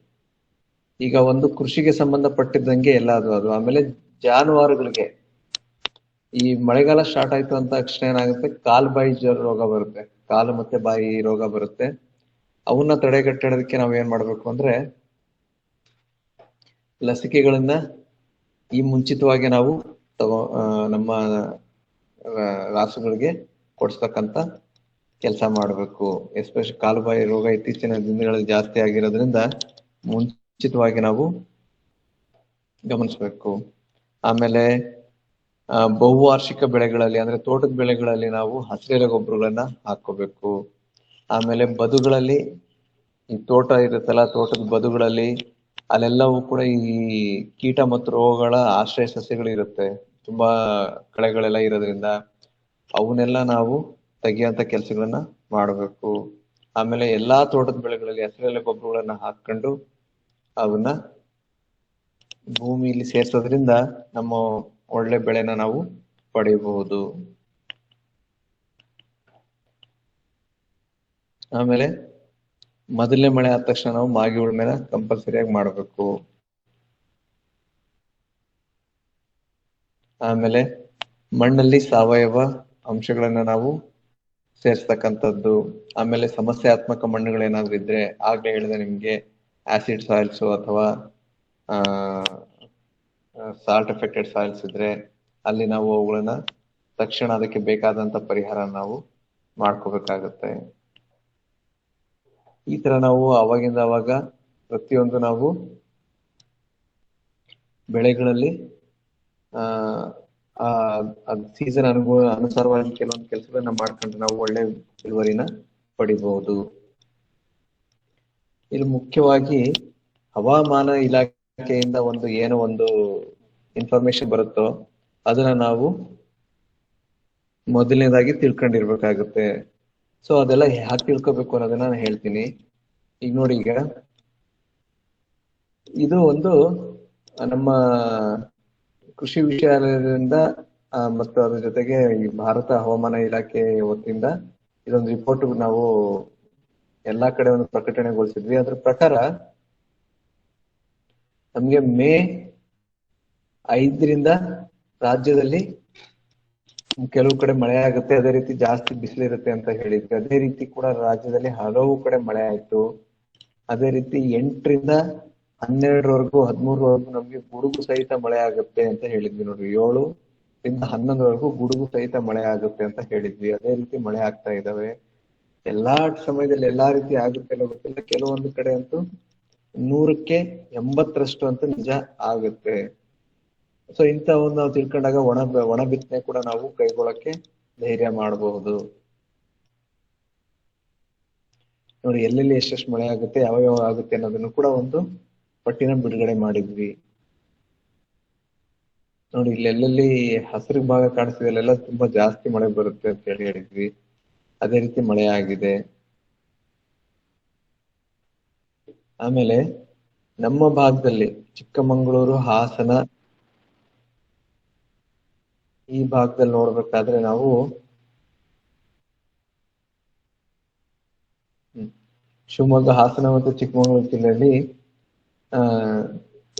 ಈಗ ಒಂದು ಕೃಷಿಗೆ ಸಂಬಂಧಪಟ್ಟಿದ್ದಂಗೆ ಎಲ್ಲ ಅದು. ಆಮೇಲೆ ಜಾನುವಾರುಗಳಿಗೆ ಈ ಮಳೆಗಾಲ ಸ್ಟಾರ್ಟ್ ಆಯ್ತು ಅಂತ ತಕ್ಷಣ ಏನಾಗುತ್ತೆ, ಕಾಲು ಬಾಯಿ ಜ್ವರ ರೋಗ ಬರುತ್ತೆ, ಕಾಲು ಮತ್ತೆ ಬಾಯಿ ರೋಗ ಬರುತ್ತೆ. ಅವನ್ನ ತಡೆಗಟ್ಟೋದಕ್ಕೆ ನಾವ್ ಏನ್ ಮಾಡ್ಬೇಕು ಅಂದ್ರೆ, ಲಸಿಕೆಗಳನ್ನ ಈ ಮುಂಚಿತವಾಗಿ ನಾವು ನಮ್ಮ ರಾಸುಗಳಿಗೆ ಕೊಡ್ಸ್ತಕ್ಕಂತ ಕೆಲಸ ಮಾಡ್ಬೇಕು. ಎಸ್ಪೆಷಲಿ ಕಾಲುಬಾಯಿ ರೋಗ ಇತ್ತೀಚಿನ ದಿನಗಳಲ್ಲಿ ಜಾಸ್ತಿ ಆಗಿರೋದ್ರಿಂದ ಮುಂಚಿತವಾಗಿ ನಾವು ಗಮನಿಸ್ಬೇಕು. ಆಮೇಲೆ ಬಹುವಾರ್ಷಿಕ ಬೆಳೆಗಳಲ್ಲಿ ಅಂದ್ರೆ ತೋಟದ ಬೆಳೆಗಳಲ್ಲಿ ನಾವು ಹಸಿರೆಲೆ ಗೊಬ್ಬರಗಳನ್ನ ಹಾಕೋಬೇಕು. ಆಮೇಲೆ ಬದುಗಳಲ್ಲಿ ಈ ತೋಟ ಇರುತ್ತಲ್ಲ, ತೋಟದ ಬದುಗಳಲ್ಲಿ ಅಲ್ಲೆಲ್ಲವೂ ಕೂಡ ಈ ಕೀಟ ಮತ್ತು ರೋಗಗಳ ಆಶ್ರಯ ಸಸ್ಯಗಳಿರುತ್ತೆ, ತುಂಬಾ ಕಳೆಗಳೆಲ್ಲ ಇರೋದ್ರಿಂದ ಅವನ್ನೆಲ್ಲ ನಾವು ತೆಗಿಯುವಂತ ಕೆಲಸಗಳನ್ನ ಮಾಡಬೇಕು. ಆಮೇಲೆ ಎಲ್ಲಾ ತೋಟದ ಬೆಳೆಗಳಲ್ಲಿ ಹಸಿರೆಲೆ ಗೊಬ್ಬರಗಳನ್ನ ಹಾಕೊಂಡು ಅವನ್ನ ಭೂಮಿಯಲ್ಲಿ ಸೇರ್ಸೋದ್ರಿಂದ ನಮ್ಮ ಒಳ್ಳೆ ಬೆಳೆನ ನಾವು ಪಡೆಯಬಹುದು. ಆಮೇಲೆ ಮೊದಲನೇ ಮಳೆ ಆದ ತಕ್ಷಣ ನಾವು ಮಾಗಿ ಉಳುಮೆನ ಕಂಪಲ್ಸರಿಯಾಗಿ ಮಾಡಬೇಕು. ಆಮೇಲೆ ಮಣ್ಣಲ್ಲಿ ಸಾವಯವ ಅಂಶಗಳನ್ನ ನಾವು ಸೇರ್ಸ್ತಕ್ಕಂಥದ್ದು. ಆಮೇಲೆ ಸಮಸ್ಯಾತ್ಮಕ ಮಣ್ಣುಗಳೇನಾದ್ರೂ ಇದ್ರೆ, ಆಗ್ಲೇ ಹೇಳಿದೆ ನಿಮ್ಗೆ, ಆಸಿಡ್ ಸಾಯಿಲ್ಸ್ ಅಥವಾ ಸಾಲ್ಟ್ ಎಫೆಕ್ಟೆಡ್ ಸಾಯಿಲ್ಸ್ ಇದ್ರೆ ಅಲ್ಲಿ ನಾವು ಅವುಗಳನ್ನ ತಕ್ಷಣ ಅದಕ್ಕೆ ಬೇಕಾದಂತ ಪರಿಹಾರ ನಾವು ಮಾಡ್ಕೋಬೇಕಾಗತ್ತೆ. ಈ ತರ ನಾವು ಅವಾಗಿಂದ ಅವಾಗ ಪ್ರತಿಯೊಂದು ನಾವು ಬೆಳೆಗಳಲ್ಲಿ ಸೀಸನ್ ಅನುಸಾರವಾಗಿ ಕೆಲವೊಂದು ಕೆಲಸಗಳನ್ನ ಮಾಡ್ಕೊಂಡ್ರೆ ನಾವು ಒಳ್ಳೆ ಇಳುವರಿನ ಪಡಿಬಹುದು. ಇಲ್ಲಿ ಮುಖ್ಯವಾಗಿ ಹವಾಮಾನ ಇಲಾಖೆಯಿಂದ ಏನೋ ಒಂದು ಇನ್ಫಾರ್ಮೇಶನ್ ಬರುತ್ತೋ ಅದನ್ನ ನಾವು ಮೊದಲನೇದಾಗಿ ತಿಳ್ಕೊಂಡಿರ್ಬೇಕಾಗುತ್ತೆ. ಸೊ ಅದೆಲ್ಲ ಯಾಕೆ ತಿಳ್ಕೊಬೇಕು ಅನ್ನೋದನ್ನ ನಾನು ಹೇಳ್ತೀನಿ. ಈಗ ನೋಡಿ, ಈಗ ಇದು ಒಂದು ನಮ್ಮ ಕೃಷಿ ವಿಶ್ವವಿದ್ಯಾಲಯದಿಂದ ಮತ್ತು ಅದ್ರ ಜೊತೆಗೆ ಈ ಭಾರತ ಹವಾಮಾನ ಇಲಾಖೆ ವತಿಯಿಂದ ಇದೊಂದು ರಿಪೋರ್ಟ್ ನಾವು ಎಲ್ಲಾ ಕಡೆ ಒಂದು ಪ್ರಕಟಣೆಗೊಳಿಸಿದ್ವಿ. ಅದ್ರ ಪ್ರಕಾರ ನಮ್ಗೆ ಮೇ 5ರಿಂದ ರಾಜ್ಯದಲ್ಲಿ ಕೆಲವು ಕಡೆ ಮಳೆ ಆಗುತ್ತೆ, ಅದೇ ರೀತಿ ಜಾಸ್ತಿ ಬಿಸಿಲಿರುತ್ತೆ ಅಂತ ಹೇಳಿದ್ವಿ. ಅದೇ ರೀತಿ ಕೂಡ ರಾಜ್ಯದಲ್ಲಿ ಹಲವು ಕಡೆ ಮಳೆ ಆಯ್ತು. ಅದೇ ರೀತಿ 8ರಿಂದ 12ರವರೆಗೂ 13ರವರೆಗೂ ನಮ್ಗೆ ಗುಡುಗು ಸಹಿತ ಮಳೆ ಆಗುತ್ತೆ ಅಂತ ಹೇಳಿದ್ವಿ. ನೋಡ್ರಿ, 7ರಿಂದ 11ರವರೆಗೂ ಗುಡುಗು ಸಹಿತ ಮಳೆ ಆಗುತ್ತೆ ಅಂತ ಹೇಳಿದ್ವಿ. ಅದೇ ರೀತಿ ಮಳೆ ಆಗ್ತಾ ಇದಾವೆ. ಎಲ್ಲಾ ಸಮಯದಲ್ಲಿ ಎಲ್ಲಾ ರೀತಿ ಆಗುತ್ತೆ ಗೊತ್ತಿಲ್ಲ, ಕೆಲವೊಂದು ಕಡೆ ಅಂತೂ 100ಕ್ಕೆ 80ರಷ್ಟು ಅಂತೂ ನಿಜ ಆಗುತ್ತೆ. ಸೊ ಇಂಥವನ್ನ ನಾವು ತಿಳ್ಕೊಂಡಾಗ ಒಣ ಬಿತ್ತನೆ ಕೂಡ ನಾವು ಕೈಗೊಳ್ಳಕ್ಕೆ ಧೈರ್ಯ ಮಾಡಬಹುದು. ನೋಡಿ, ಎಲ್ಲೆಲ್ಲಿ ಎಷ್ಟೆಷ್ಟು ಮಳೆ ಆಗುತ್ತೆ, ಯಾವ ಆಗುತ್ತೆ ಅನ್ನೋದನ್ನು ಕೂಡ ಒಂದು ಪಟ್ಟಿನ ಬಿಡುಗಡೆ ಮಾಡಿದ್ವಿ. ನೋಡಿ, ಎಲ್ಲೆಲ್ಲಿ ಹಸಿರು ಭಾಗ ಕಾಣಿಸ್ತಿದೆ ಅಲ್ಲೆಲ್ಲ ತುಂಬಾ ಜಾಸ್ತಿ ಮಳೆ ಬರುತ್ತೆ ಅಂತ ಹೇಳಿದ್ವಿ. ಅದೇ ರೀತಿ ಮಳೆ ಆಗಿದೆ. ಆಮೇಲೆ ನಮ್ಮ ಭಾಗದಲ್ಲಿ ಚಿಕ್ಕಮಂಗಳೂರು, ಹಾಸನ ಈ ಭಾಗದಲ್ಲಿ ನೋಡ್ಬೇಕಾದ್ರೆ ನಾವು ಶಿವಮೊಗ್ಗ, ಹಾಸನ ಮತ್ತು ಚಿಕ್ಕಮಗಳೂರು ಜಿಲ್ಲೆಯಲ್ಲಿ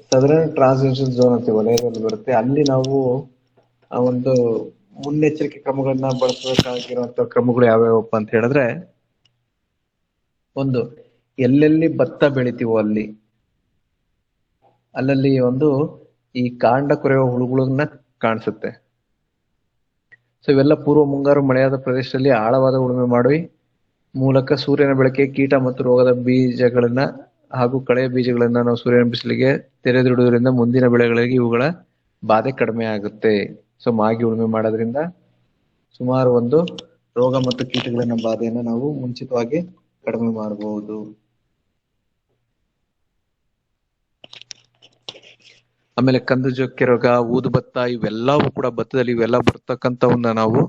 ಸದರನ್ ಟ್ರಾನ್ಸಿಷನ್ ಝೋನ್ ಅಂತ ವಲಯದಲ್ಲಿ ಬರುತ್ತೆ. ಅಲ್ಲಿ ನಾವು ಒಂದು ಮುನ್ನೆಚ್ಚರಿಕೆ ಕ್ರಮಗಳನ್ನ ಬಳಸಬೇಕಾಗಿರುವಂತ ಕ್ರಮಗಳು ಯಾವ್ಯಾವಪ್ಪ ಅಂತ ಹೇಳಿದ್ರೆ, ಒಂದು, ಎಲ್ಲೆಲ್ಲಿ ಭತ್ತ ಬೆಳಿತೀವೋ ಅಲ್ಲಲ್ಲಿ ಒಂದು ಈ ಕಾಂಡ ಕೊರೆಯುವ ಹುಳುಗಳನ್ನ ಕಾಣಿಸುತ್ತೆ. ಸೊ ಇವೆಲ್ಲ ಪೂರ್ವ ಮುಂಗಾರು ಮಳೆಯಾದ ಪ್ರದೇಶದಲ್ಲಿ ಆಳವಾದ ಉಳುಮೆ ಮಾಡಿ ಮೂಲಕ ಸೂರ್ಯನ ಬೆಳಕಿಗೆ ಕೀಟ ಮತ್ತು ರೋಗದ ಬೀಜಗಳನ್ನ ಹಾಗೂ ಕಳೆಯ ಬೀಜಗಳನ್ನ ನಾವು ಸೂರ್ಯನ ಬಿಸಿಲಿಗೆ ತೆರೆದಿಡುವುದರಿಂದ ಮುಂದಿನ ಬೆಳೆಗಳಿಗೆ ಇವುಗಳ ಬಾಧೆ ಕಡಿಮೆ ಆಗುತ್ತೆ. ಸೊ ಮಾಗಿ ಉಳುಮೆ ಮಾಡೋದ್ರಿಂದ ಸುಮಾರು ಒಂದು ರೋಗ ಮತ್ತು ಕೀಟಗಳನ್ನ ಬಾಧೆಯನ್ನ ನಾವು ಮುಂಚಿತವಾಗಿ ಕಡಿಮೆ ಮಾಡಬಹುದು. ಆಮೇಲೆ ಕಂದು ಜೊಕ್ಕೆ ರೋಗ, ಊದು ಭತ್ತ, ಇವೆಲ್ಲವೂ ಕೂಡ ಭತ್ತದಲ್ಲಿ ಇವೆಲ್ಲ ಬರ್ತಕ್ಕಂಥವನ್ನ ನಾವು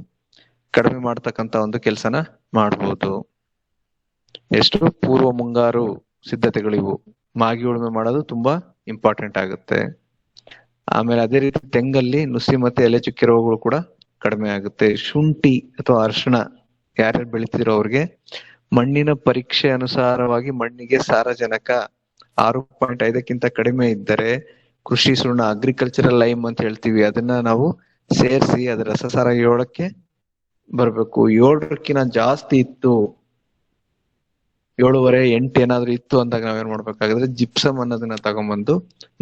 ಕಡಿಮೆ ಮಾಡ್ತಕ್ಕಂಥ ಒಂದು ಕೆಲಸನ ಮಾಡಬಹುದು. ಎಷ್ಟು ಪೂರ್ವ ಮುಂಗಾರು ಸಿದ್ಧತೆಗಳಿವು. ಮಾಗಿ ಉಳುಮೆ ಮಾಡೋದು ತುಂಬಾ ಇಂಪಾರ್ಟೆಂಟ್ ಆಗುತ್ತೆ. ಆಮೇಲೆ ಅದೇ ರೀತಿ ತೆಂಗಲ್ಲಿ ನುಸಿ ಮತ್ತೆ ಎಲೆ ಚುಕ್ಕೆ ರೋಗಗಳು ಕೂಡ ಕಡಿಮೆ ಆಗುತ್ತೆ. ಶುಂಠಿ ಅಥವಾ ಅರಿಶಿಣ ಯಾರ್ಯಾರು ಬೆಳಿತಿರೋ ಅವ್ರಿಗೆ ಮಣ್ಣಿನ ಪರೀಕ್ಷೆ ಅನುಸಾರವಾಗಿ ಮಣ್ಣಿಗೆ ಸಾರಜನಕ 6.5ಕ್ಕಿಂತ ಕಡಿಮೆ ಇದ್ದರೆ ಕೃಷಿ ಸುಣ್ಣ ಅಗ್ರಿಕಲ್ಚರಲ್ ಲೈಮ್ ಅಂತ ಹೇಳ್ತೀವಿ, ಅದನ್ನ ನಾವು ಸೇರಿಸಿ ಅದರ ರಸಸಾರ 7ಕ್ಕೆ ಬರ್ಬೇಕು. 7ಕ್ಕಿಂತ ಜಾಸ್ತಿ ಇತ್ತು, 7.5, 8 ಏನಾದ್ರು ಇತ್ತು ಅಂದಾಗ ನಾವೇನ್ ಮಾಡ್ಬೇಕಾದ್ರೆ ಜಿಪ್ಸಮ್ ಅನ್ನೋದನ್ನ ತಗೊಂಡ್ಬಂದು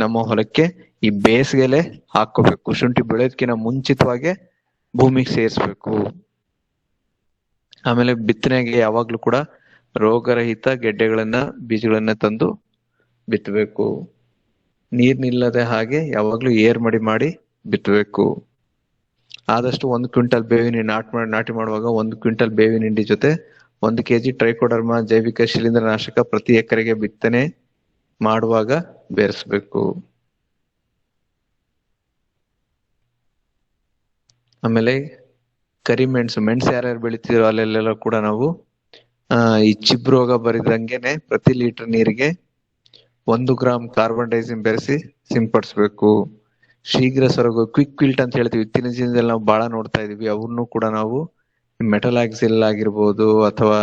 ನಮ್ಮ ಹೊಲಕ್ಕೆ ಈ ಬೇಸಿಗೆಲೆ ಹಾಕೋಬೇಕು. ಶುಂಠಿ ಬೆಳೆಯೋದಕ್ಕಿಂತ ಮುಂಚಿತವಾಗಿ ಭೂಮಿಗೆ ಸೇರಿಸ್ಬೇಕು. ಆಮೇಲೆ ಬಿತ್ತನೆಗೆ ಯಾವಾಗ್ಲೂ ಕೂಡ ರೋಗರಹಿತ ಗೆಡ್ಡೆಗಳನ್ನ ಬೀಜಗಳನ್ನ ತಂದು ಬಿತ್ತಬೇಕು. ನೀರ್ ನಿಲ್ಲದೆ ಹಾಗೆ ಯಾವಾಗ್ಲೂ ಏರ್ ಮಾಡಿ ಬಿತ್ತಬೇಕು. ಆದಷ್ಟು 1 ಕ್ವಿಂಟಲ್ ಬೇವಿನ ನಾಟಿ ಮಾಡುವಾಗ 1 ಕ್ವಿಂಟಲ್ ಬೇವಿನ ಹಿಂಡಿ ಜೊತೆ 1 kg ಟ್ರೈಕೋಡರ್ಮಾ ಜೈವಿಕ ಶಿಲೀಂಧ್ರನಾಶಕ ಪ್ರತಿ ಎಕರೆಗೆ ಬಿತ್ತನೆ ಮಾಡುವಾಗ ಬೆರೆಸ್ಬೇಕು. ಆಮೇಲೆ ಕರಿಮೆಣಸು, ಯಾರ್ಯಾರು ಬೆಳಿತಿರೋ ಅಲ್ಲೆಲ್ಲ ಕೂಡ ನಾವು ಈ ಚಿಬ್ ರೋಗ ಬರಿದಂಗೆನೆ ಪ್ರತಿ ಲೀಟರ್ ನೀರಿಗೆ 1 ಗ್ರಾಂ ಕಾರ್ಬನ್ ಡೈಸಿಮ್ ಬೆರೆಸಿ ಸಿಂಪಡಿಸ್ಬೇಕು. ಶೀಘ್ರ ಸೊರಗು ಕ್ವಿಕ್ ವಿಲ್ಟ್ ಅಂತ ಹೇಳ್ತೀವಿ, ಇತ್ತೀಚಿನ ದಿನದಲ್ಲಿ ನಾವು ಬಹಳ ನೋಡ್ತಾ ಇದೀವಿ. ಅವನ್ನೂ ಕೂಡ ನಾವು ಮೆಟಲಾಕ್ಸಿಲ್ ಆಗಿರ್ಬೋದು ಅಥವಾ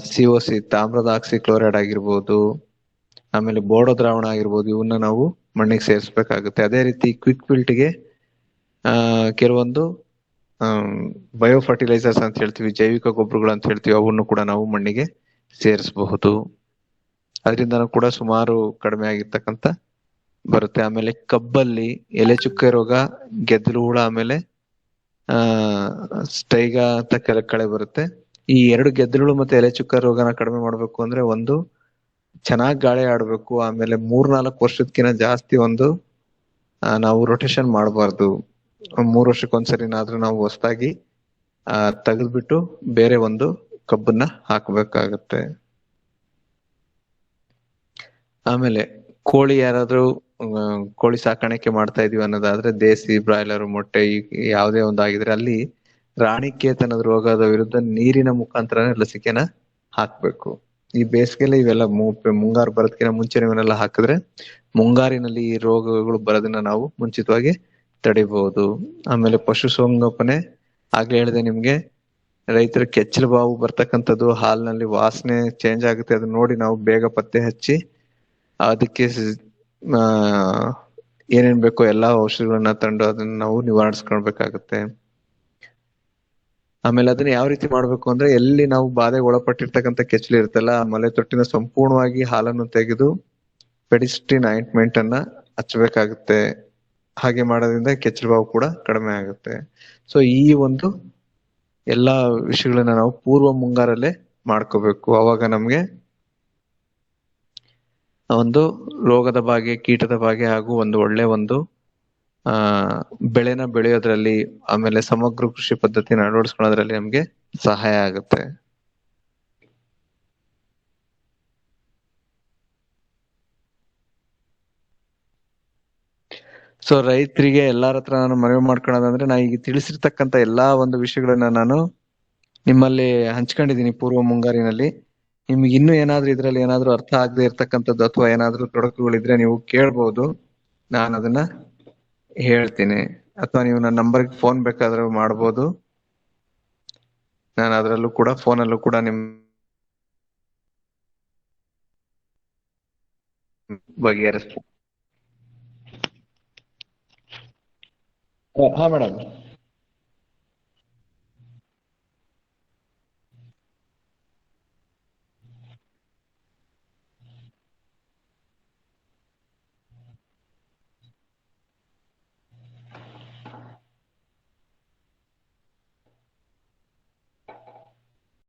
COC ತಾಮ್ರದ ಆಕ್ಸಿಕ್ಲೋರೈಡ್ ಆಗಿರ್ಬೋದು, ಆಮೇಲೆ ಬೋಡೋ ದ್ರಾವಣ ಆಗಿರ್ಬೋದು, ಇವನ್ನ ನಾವು ಮಣ್ಣಿಗೆ ಸೇರಿಸ್ಬೇಕಾಗುತ್ತೆ. ಅದೇ ರೀತಿ ಕ್ವಿಕ್ ವಿಲ್ಟ್ಗೆ ಕೆಲವೊಂದು ಬಯೋ ಫರ್ಟಿಲೈಸರ್ಸ್ ಅಂತ ಹೇಳ್ತೀವಿ, ಜೈವಿಕ ಗೊಬ್ಬರಗಳು ಅಂತ ಹೇಳ್ತೀವಿ, ಅವನ್ನು ಕೂಡ ನಾವು ಮಣ್ಣಿಗೆ ಸೇರಿಸಬಹುದು. ಅದರಿಂದನೂ ಕೂಡ ಸುಮಾರು ಕಡಿಮೆ ಆಗಿರ್ತಕ್ಕಂಥ ಬರುತ್ತೆ. ಆಮೇಲೆ ಕಬ್ಬಲ್ಲಿ ಎಲೆ ಚುಕ್ಕೆ ರೋಗ, ಗೆದ್ದಲು ಹುಳ, ಆಮೇಲೆ ಸ್ಟೈಗಾ ಅಂತ ಕಳೆ ಬರುತ್ತೆ. ಈ 2 ಗೆದ್ದಲು ಮತ್ತೆ ಎಲೆ ಚುಕ್ಕ ರೋಗನ ಕಡಿಮೆ ಮಾಡ್ಬೇಕು ಅಂದ್ರೆ ಒಂದು ಚೆನ್ನಾಗಿ ಗಾಳಿ ಆಡ್ಬೇಕು. ಆಮೇಲೆ 3-4 ವರ್ಷಕ್ಕಿಂತ ಜಾಸ್ತಿ ನಾವು ರೊಟೇಷನ್ ಮಾಡಬಾರ್ದು. 3 ವರ್ಷಕ್ಕೊಂದ್ಸರಿನಾದ್ರೂ ನಾವು ಹೊಸದಾಗಿ ತೆಗೆದ್ಬಿಟ್ಟು ಬೇರೆ ಒಂದು ಕಬ್ಬನ್ನ ಹಾಕಬೇಕಾಗತ್ತೆ. ಆಮೇಲೆ ಕೋಳಿ ಯಾರಾದ್ರೂ ಕೋಳಿ ಸಾಕಾಣಿಕೆ ಮಾಡ್ತಾ ಇದೀವಿ ಅನ್ನೋದಾದ್ರೆ ದೇಸಿ, ಬ್ರಾಯ್ಲರ್, ಮೊಟ್ಟೆ ಯಾವುದೇ ಒಂದಾಗಿದ್ರೆ ಅಲ್ಲಿ ರಾಣಿಕೇತನದ ರೋಗದ ವಿರುದ್ಧ ನೀರಿನ ಮುಖಾಂತರ ಲಸಿಕೆನ ಹಾಕ್ಬೇಕು. ಈ ಬೇಸಿಗೆಲ್ಲ ಇವೆಲ್ಲ ಮುಂಗಾರು ಬರೋದಕ್ಕಿಂತ ಮುಂಚೆ ಇವನ್ನೆಲ್ಲ ಹಾಕಿದ್ರೆ ಮುಂಗಾರಿನಲ್ಲಿ ಈ ರೋಗಗಳು ಬರೋದನ್ನ ನಾವು ಮುಂಚಿತವಾಗಿ ತಡಿಬಹುದು. ಆಮೇಲೆ ಪಶು ಸಂಗೋಪನೆ, ಆಗ್ಲೇ ಹೇಳಿದೆ ನಿಮ್ಗೆ, ರೈತರ ಕೆಚ್ಚಲು ಬಾವು ಬರ್ತಕ್ಕಂಥದ್ದು, ಹಾಲಿನಲ್ಲಿ ವಾಸನೆ ಚೇಂಜ್ ಆಗುತ್ತೆ, ಅದನ್ನ ನೋಡಿ ನಾವು ಬೇಗ ಪತ್ತೆ ಹಚ್ಚಿ ಅದಕ್ಕೆ ಏನೇನ್ ಬೇಕೋ ಎಲ್ಲಾ ಔಷಧಿಗಳನ್ನ ತಂದು ಅದನ್ನ ನಾವು ನಿವಾರಿಸ್ಕೊಳ್ಬೇಕಾಗತ್ತೆ. ಆಮೇಲೆ ಅದನ್ನ ಯಾವ ರೀತಿ ಮಾಡ್ಬೇಕು ಅಂದ್ರೆ ಎಲ್ಲಿ ನಾವು ಬಾಧೆಗೆ ಒಳಪಟ್ಟಿರ್ತಕ್ಕಂಥ ಕೆಚ್ಚಲು ಇರುತ್ತಲ್ಲ, ಆ ಮಲೆ ತೊಟ್ಟಿನ ಸಂಪೂರ್ಣವಾಗಿ ಹಾಲನ್ನು ತೆಗೆದು ಪೆಡಿಸ್ಟ್ರಿನ್ ಆಯಿಂಟ್ಮೆಂಟ್ ಅನ್ನ ಹಚ್ಚಬೇಕಾಗುತ್ತೆ. ಹಾಗೆ ಮಾಡೋದ್ರಿಂದ ಕೆಚ್ಚಲು ಬಾವು ಕೂಡ ಕಡಿಮೆ ಆಗುತ್ತೆ. ಸೊ ಈ ಒಂದು ಎಲ್ಲಾ ವಿಷಯಗಳನ್ನ ನಾವು ಪೂರ್ವ ಮುಂಗಾರಲ್ಲೇ ಮಾಡ್ಕೋಬೇಕು. ಅವಾಗ ನಮ್ಗೆ ಒಂದು ರೋಗದ ಬಗ್ಗೆ, ಕೀಟದ ಬಗ್ಗೆ ಹಾಗೂ ಒಂದು ಒಳ್ಳೆ ಬೆಳೆನ ಬೆಳೆಯೋದ್ರಲ್ಲಿ, ಆಮೇಲೆ ಸಮಗ್ರ ಕೃಷಿ ಪದ್ಧತಿನ ಅಳವಡಿಸ್ಕೊಳ್ಳೋದ್ರಲ್ಲಿ ನಮ್ಗೆ ಸಹಾಯ ಆಗುತ್ತೆ. ಸೊ ರೈತರಿಗೆ ಎಲ್ಲಾರ ಹತ್ರ ನಾನು ಮನವಿ ಮಾಡ್ಕೊಳ್ಳೋದಂದ್ರೆ, ನಾ ಈಗ ತಿಳಿಸಿರ್ತಕ್ಕಂಥ ಎಲ್ಲಾ ಒಂದು ವಿಷಯಗಳನ್ನ ನಾನು ನಿಮ್ಮಲ್ಲಿ ಹಂಚ್ಕೊಂಡಿದೀನಿ ಪೂರ್ವ ಮುಂಗಾರಿನಲ್ಲಿ. ನಿಮ್ಗೆ ಇನ್ನೂ ಏನಾದ್ರೂ ಇದ್ರಲ್ಲಿ ಏನಾದ್ರೂ ಅರ್ಥ ಆಗದೆ ಇರ್ತಕ್ಕಂಥದ್ದು ಅಥವಾ ಏನಾದ್ರೂ ತೊಡಕುಗಳಿದ್ರೆ ನೀವು ಕೇಳ್ಬಹುದು, ನಾನು ಅದನ್ನ ಹೇಳ್ತೀನಿ. ಅಥವಾ ನೀವು ನನ್ನ ನಂಬರ್ಗೆ ಫೋನ್ ಬೇಕಾದ್ರೂ ಮಾಡ್ಬೋದು, ನಾನು ಅದರಲ್ಲೂ ಕೂಡ ಫೋನಲ್ಲೂ ಕೂಡ ನಿಮ್ ಬಗೆಹರಿಸ್ತೀನಿ. ಹಾ ಮೇಡಮ್.